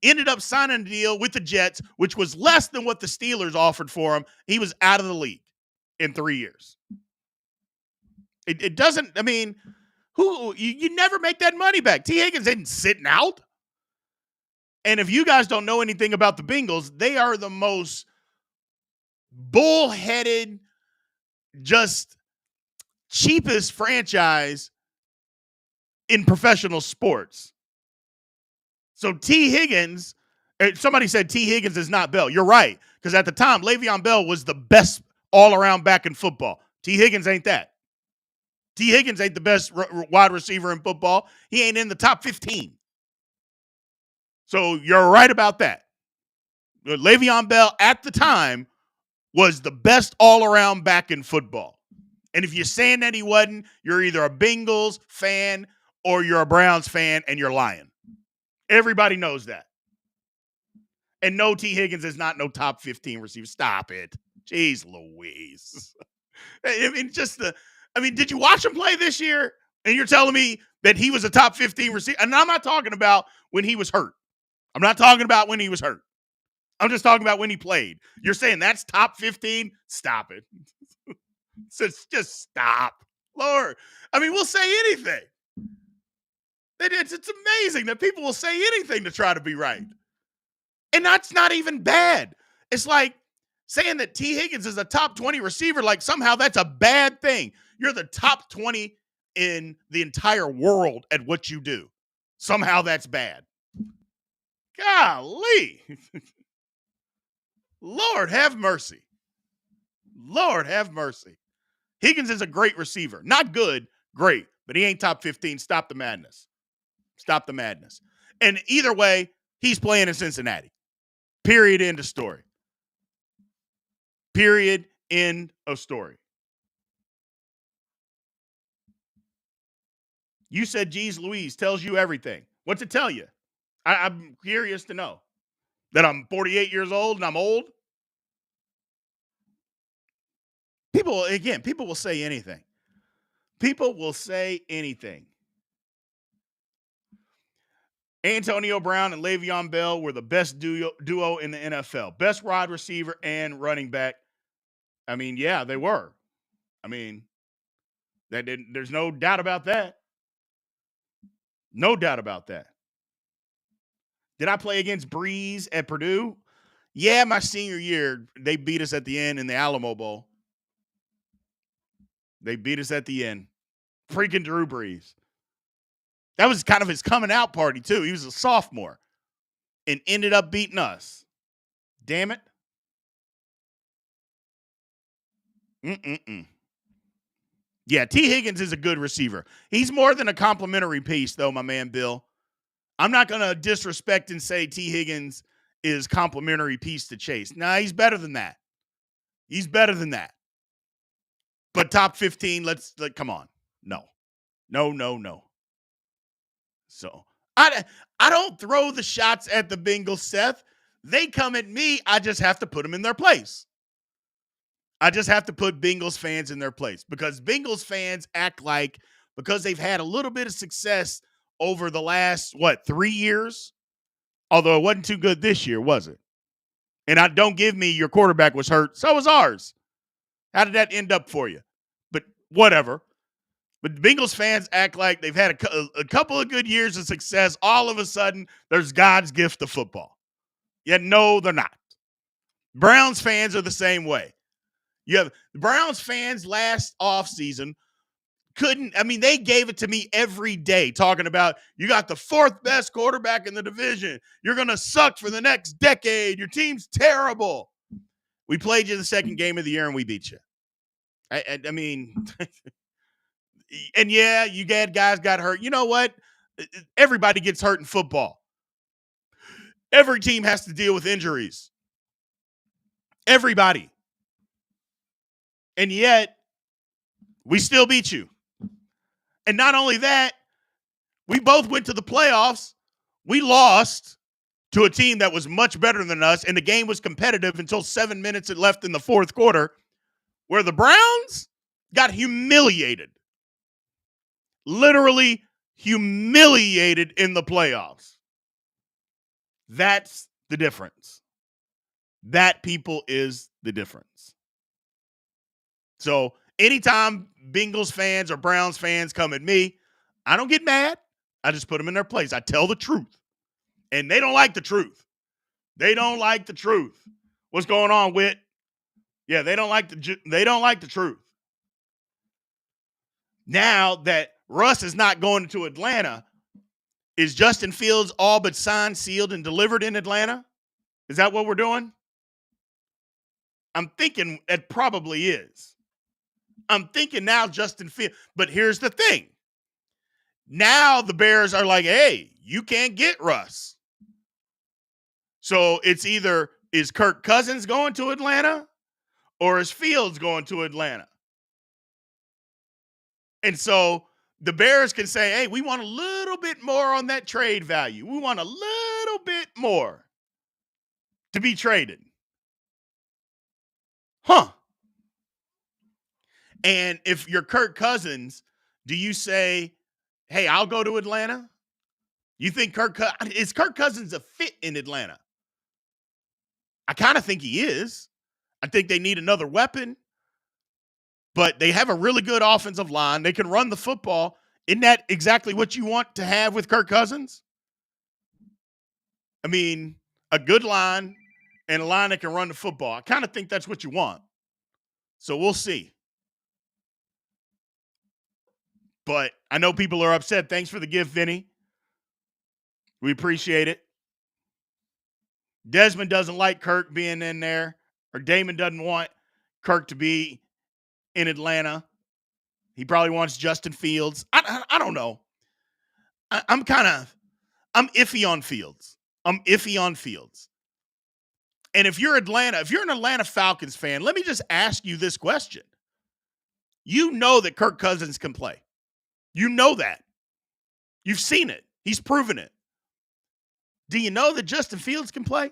ended up signing a deal with the Jets, which was less than what the Steelers offered for him. He was out of the league in 3 years. It doesn't, I mean, you never make that money back. T. Higgins isn't sitting out. And if you guys don't know anything about the Bengals, they are the most bullheaded, just cheapest franchise in professional sports. So T. Higgins, somebody said T. Higgins is not Bell. You're right, because at the time, Le'Veon Bell was the best all-around back in football. T. Higgins ain't that. T. Higgins ain't the best wide receiver in football. He ain't in the top 15. So you're right about that. Le'Veon Bell at the time was the best all-around back in football. And if you're saying that he wasn't, you're either a Bengals fan or you're a Browns fan and you're lying. Everybody knows that. And no, T. Higgins is not no top 15 receiver. Stop it. Jeez Louise. I mean, did you watch him play this year? And you're telling me that he was a top 15 receiver? And I'm not talking about when he was hurt. I'm not talking about when he was hurt. I'm just talking about when he played. You're saying that's top 15? Stop it. Just stop. Lord. I mean, we'll say anything. It's amazing that people will say anything to try to be right. And that's not even bad. It's like saying that T. Higgins is a top 20 receiver, like somehow that's a bad thing. You're the top 20 in the entire world at what you do. Somehow that's bad. Golly. Lord have mercy. Lord have mercy. Higgins is a great receiver. Not good, great, but he ain't top 15. Stop the madness. Stop the madness. And either way, he's playing in Cincinnati. Period, end of story. Period, end of story. You said, geez Louise, tells you everything. What's it tell you? I'm curious to know. That I'm 48 years old and I'm old? People will say anything. People will say anything. Antonio Brown and Le'Veon Bell were the best duo in the NFL. Best wide receiver and running back. I mean, yeah, they were. I mean, there's no doubt about that. No doubt about that. Did I play against Breeze at Purdue? Yeah, my senior year, they beat us at the end in the Alamo Bowl. They beat us at the end. Freaking Drew Brees. That was kind of his coming out party, too. He was a sophomore and ended up beating us. Damn it. Yeah, T. Higgins is a good receiver. He's more than a complimentary piece, though, my man Bill. I'm not going to disrespect and say T. Higgins is complimentary piece to Chase. Nah, he's better than that. He's better than that. But top 15, come on. No. So I don't throw the shots at the Bengals, Seth. They come at me. I just have to put them in their place. I just have to put Bengals fans in their place because Bengals fans act like because they've had a little bit of success over the last, 3 years? Although it wasn't too good this year, was it? And don't give me your quarterback was hurt. So was ours. How did that end up for you? But whatever. But Bengals fans act like they've had a couple of good years of success. All of a sudden, there's God's gift of football. Yet, no, they're not. Browns fans are the same way. You have the Browns fans last offseason they gave it to me every day talking about you got the fourth best quarterback in the division. You're going to suck for the next decade. Your team's terrible. We played you the second game of the year and we beat you. I mean, And yeah, you had guys got hurt. You know what? Everybody gets hurt in football. Every team has to deal with injuries. Everybody. And yet, we still beat you. And not only that, we both went to the playoffs. We lost to a team that was much better than us, and the game was competitive until 7 minutes left in the fourth quarter, where the Browns got humiliated. Literally humiliated in the playoffs. That's the difference. That, people, is the difference. So anytime Bengals fans or Browns fans come at me, I don't get mad. I just put them in their place. I tell the truth. And they don't like the truth. They don't like the truth. What's going on, Whit? Yeah, they don't like the truth. Now that Russ is not going to Atlanta, is Justin Fields all but signed, sealed, and delivered in Atlanta? Is that what we're doing? I'm thinking it probably is. I'm thinking now Justin Fields. But here's the thing. Now the Bears are like, hey, you can't get Russ. So it's either, is Kirk Cousins going to Atlanta or is Fields going to Atlanta? And so the Bears can say, hey, we want a little bit more on that trade value. We want a little bit more to be traded. Huh. And if you're Kirk Cousins, do you say, hey, I'll go to Atlanta? You think is Kirk Cousins a fit in Atlanta? I kind of think he is. I think they need another weapon, but they have a really good offensive line. They can run the football. Isn't that exactly what you want to have with Kirk Cousins? I mean, a good line and a line that can run the football. I kind of think that's what you want. So we'll see. But I know people are upset. Thanks for the gift, Vinny. We appreciate it. Desmond doesn't like Kirk being in there, or Damon doesn't want Kirk to be in Atlanta. He probably wants Justin Fields. I don't know. I'm iffy on Fields. I'm iffy on Fields. And if you're an Atlanta Falcons fan, let me just ask you this question. You know that Kirk Cousins can play. You know that. You've seen it. He's proven it. Do you know that Justin Fields can play?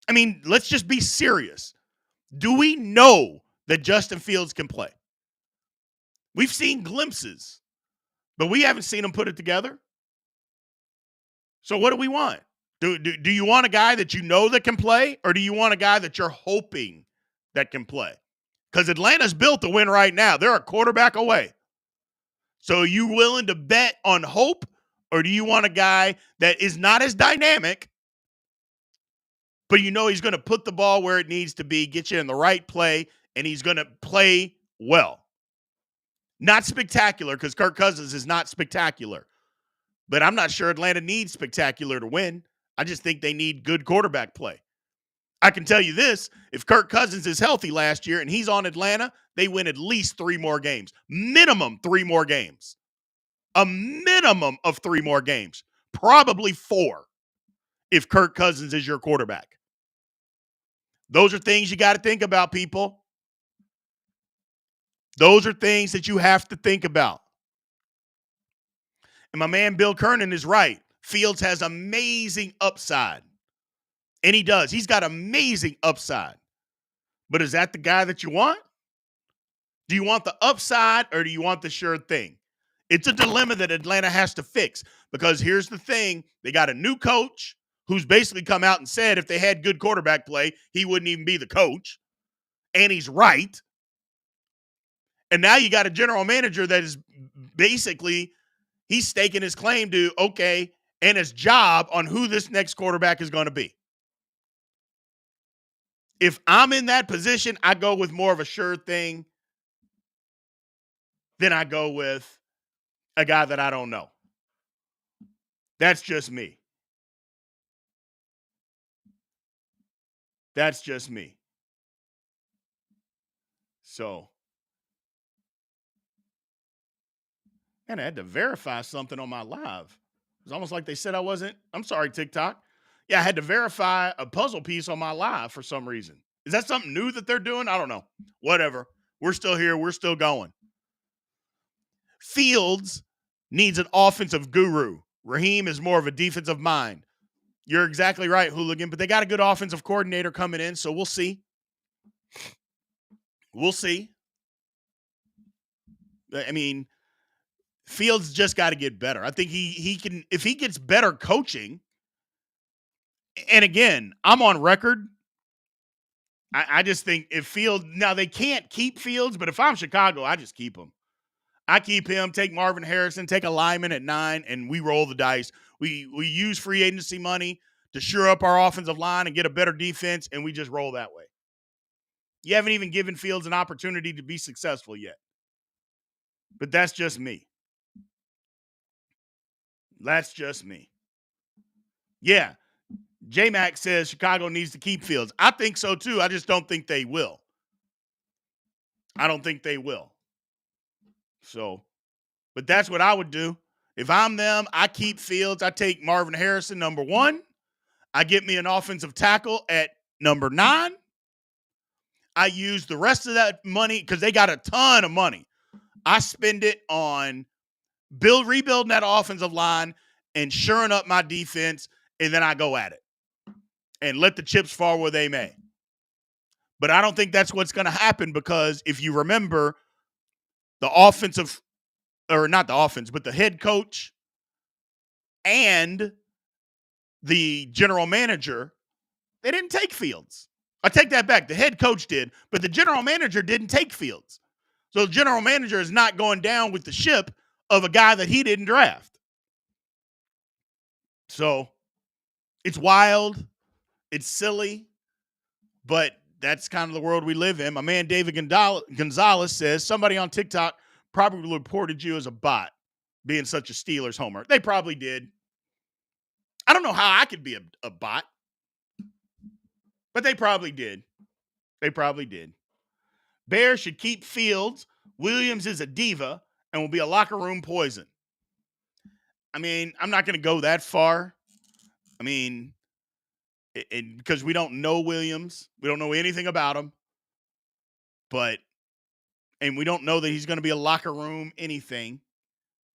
I mean, let's just be serious. Do we know that Justin Fields can play? We've seen glimpses, but we haven't seen him put it together. So what do we want? Do you want a guy that you know that can play, or do you want a guy that you're hoping that can play? Because Atlanta's built to win right now. They're a quarterback away. So are you willing to bet on hope, or do you want a guy that is not as dynamic, but you know he's going to put the ball where it needs to be, get you in the right play, and he's going to play well? Not spectacular, because Kirk Cousins is not spectacular. But I'm not sure Atlanta needs spectacular to win. I just think they need good quarterback play. I can tell you this, if Kirk Cousins is healthy last year and he's on Atlanta, they win at least 3 more games. Minimum 3 more games. A minimum of 3 more games. Probably 4 if Kirk Cousins is your quarterback. Those are things you got to think about, people. Those are things that you have to think about. And my man Bill Kernan is right. Fields has amazing upside. And he does. He's got amazing upside. But is that the guy that you want? Do you want the upside, or do you want the sure thing? It's a dilemma that Atlanta has to fix, because here's the thing. They got a new coach who's basically come out and said if they had good quarterback play, he wouldn't even be the coach. And he's right. And now you got a general manager that is basically, he's staking his claim to, okay, and his job on who this next quarterback is going to be. If I'm in that position, I go with more of a sure thing than I go with a guy that I don't know. That's just me. That's just me. So Man, I had to verify something on my live. It was almost like they said I wasn't. I'm sorry, TikTok. Yeah, I had to verify a puzzle piece on my live for some reason. Is that something new that they're doing? I don't know. Whatever. We're still here. We're still going. Fields needs an offensive guru. Raheem is more of a defensive mind. You're exactly right, Hooligan, but they got a good offensive coordinator coming in, so we'll see. We'll see. I mean, Fields just got to get better. I think he can, if he gets better coaching, and again, I'm on record. I just think if Fields, now they can't keep Fields, but if I'm Chicago, I just keep him. I keep him, take Marvin Harrison, take a lineman at 9, and we roll the dice. We use free agency money to shore up our offensive line and get a better defense, and we just roll that way. You haven't even given Fields an opportunity to be successful yet. But that's just me. That's just me. Yeah. J-Mac says Chicago needs to keep Fields. I think so too. I just don't think they will. I don't think they will. So, but that's what I would do. If I'm them, I keep Fields. I take Marvin Harrison, number 1. I get me an offensive tackle at number 9. I use the rest of that money because they got a ton of money. I spend it on rebuilding that offensive line and shoring up my defense, and then I go at it and let the chips fall where they may. But I don't think that's what's going to happen because if you remember, the offensive, or not the offense, but the head coach and the general manager, they didn't take Fields. I take that back. The head coach did, but the general manager didn't take Fields. So the general manager is not going down with the ship of a guy that he didn't draft. So it's wild. It's silly, but that's kind of the world we live in. My man David Gonzalez says somebody on TikTok probably reported you as a bot being such a Steelers homer. They probably did. I don't know how I could be a bot, but they probably did. They probably did. Bears should keep Fields. Williams is a diva and will be a locker room poison. I mean, I'm not going to go that far. I mean, because we don't know Williams. We don't know anything about him. And we don't know that he's going to be a locker room anything.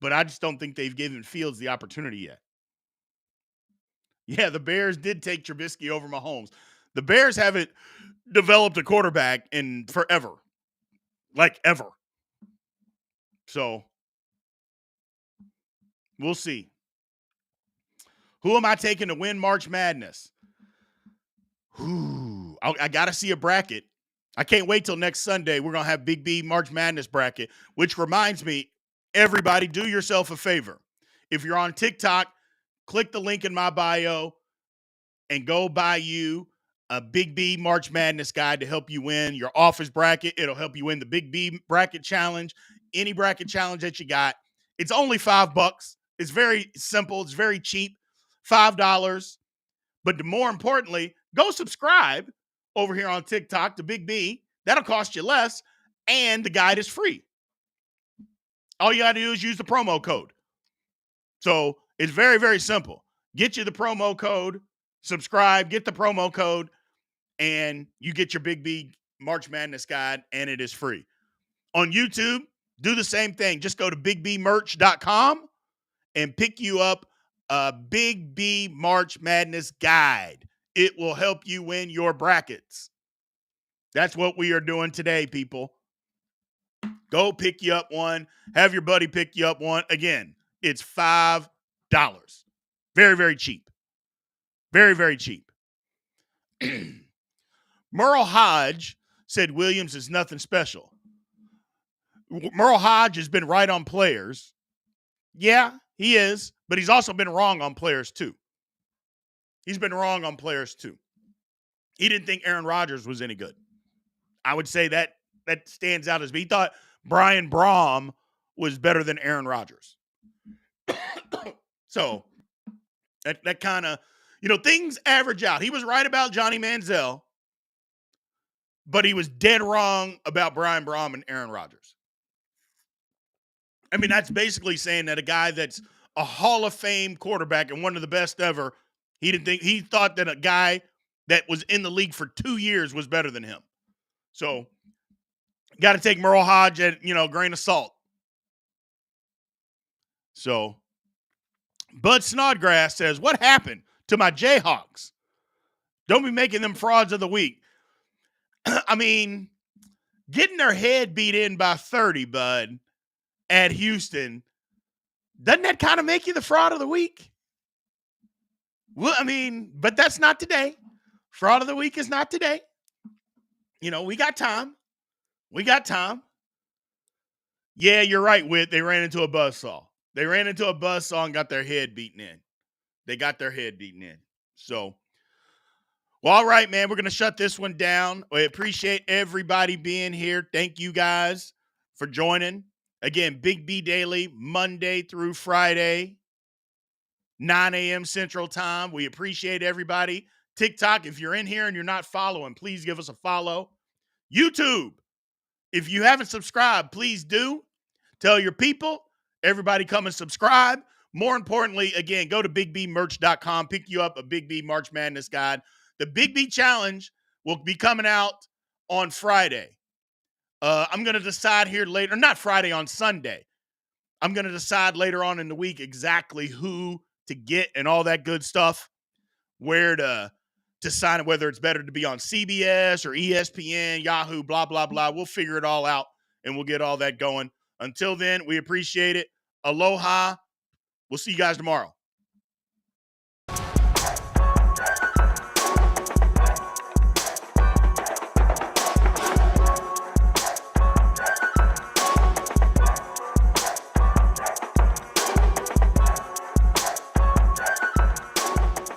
But I just don't think they've given Fields the opportunity yet. Yeah, the Bears did take Trubisky over Mahomes. The Bears haven't developed a quarterback in forever. Like ever. So, we'll see. Who am I taking to win March Madness? I got to see a bracket. I can't wait till next Sunday. We're going to have Big B March Madness bracket, which reminds me, everybody, do yourself a favor. If you're on TikTok, click the link in my bio and go buy you a Big B March Madness guide to help you win your office bracket. It'll help you win the Big B bracket challenge, any bracket challenge that you got. It's only $5. It's very simple. It's very cheap, $5. But more importantly, go subscribe over here on TikTok to Big B. That'll cost you less, and the guide is free. All you got to do is use the promo code. So it's very, very simple. Get you the promo code, subscribe, get the promo code, and you get your Big B March Madness guide, and it is free. On YouTube, do the same thing. Just go to bigbmerch.com and pick you up a Big B March Madness guide. It will help you win your brackets. That's what we are doing today, people. Go pick you up one. Have your buddy pick you up one. Again, it's $5. Very, very cheap. Very, very cheap. Merle Hodge said Williams is nothing special. Merle Hodge has been right on players. Yeah, he is, but he's also been wrong on players too. He's been wrong on players too. He didn't think Aaron Rodgers was any good. I would say that stands out as he thought Brian Braum was better than Aaron Rodgers. So that kind of, things average out. He was right about Johnny Manziel, but he was dead wrong about Brian Braum and Aaron Rodgers. I mean, that's basically saying that a guy that's a Hall of Fame quarterback and one of the best ever, he thought that a guy that was in the league for 2 years was better than him. So, got to take Merle Hodge at, grain of salt. So, Bud Snodgrass says, what happened to my Jayhawks? Don't be making them frauds of the week. I mean, getting their head beat in by 30, Bud, at Houston, doesn't that kind of make you the fraud of the week? Well, I mean, but that's not today. Fraud of the week is not today. We got time. Yeah, you're right, Whit. They ran into a buzzsaw. And got their head beaten in. So, well, all right, man. We're going to shut this one down. We appreciate everybody being here. Thank you guys for joining. Again, Big B Daily, Monday through Friday, 9 a.m. Central Time. We appreciate everybody. TikTok, if you're in here and you're not following, please give us a follow. YouTube, if you haven't subscribed, please do. Tell your people. Everybody come and subscribe. More importantly, again, go to bigbmerch.com. Pick you up a Big B March Madness guide. The Big B Challenge will be coming out on Friday. I'm going to decide here later. Not Friday, on Sunday. I'm going to decide later on in the week exactly who to get and all that good stuff. Where to sign it, whether it's better to be on CBS or ESPN, Yahoo, blah, blah, blah. We'll figure it all out, and we'll get all that going. Until then, we appreciate it. Aloha. We'll see you guys tomorrow.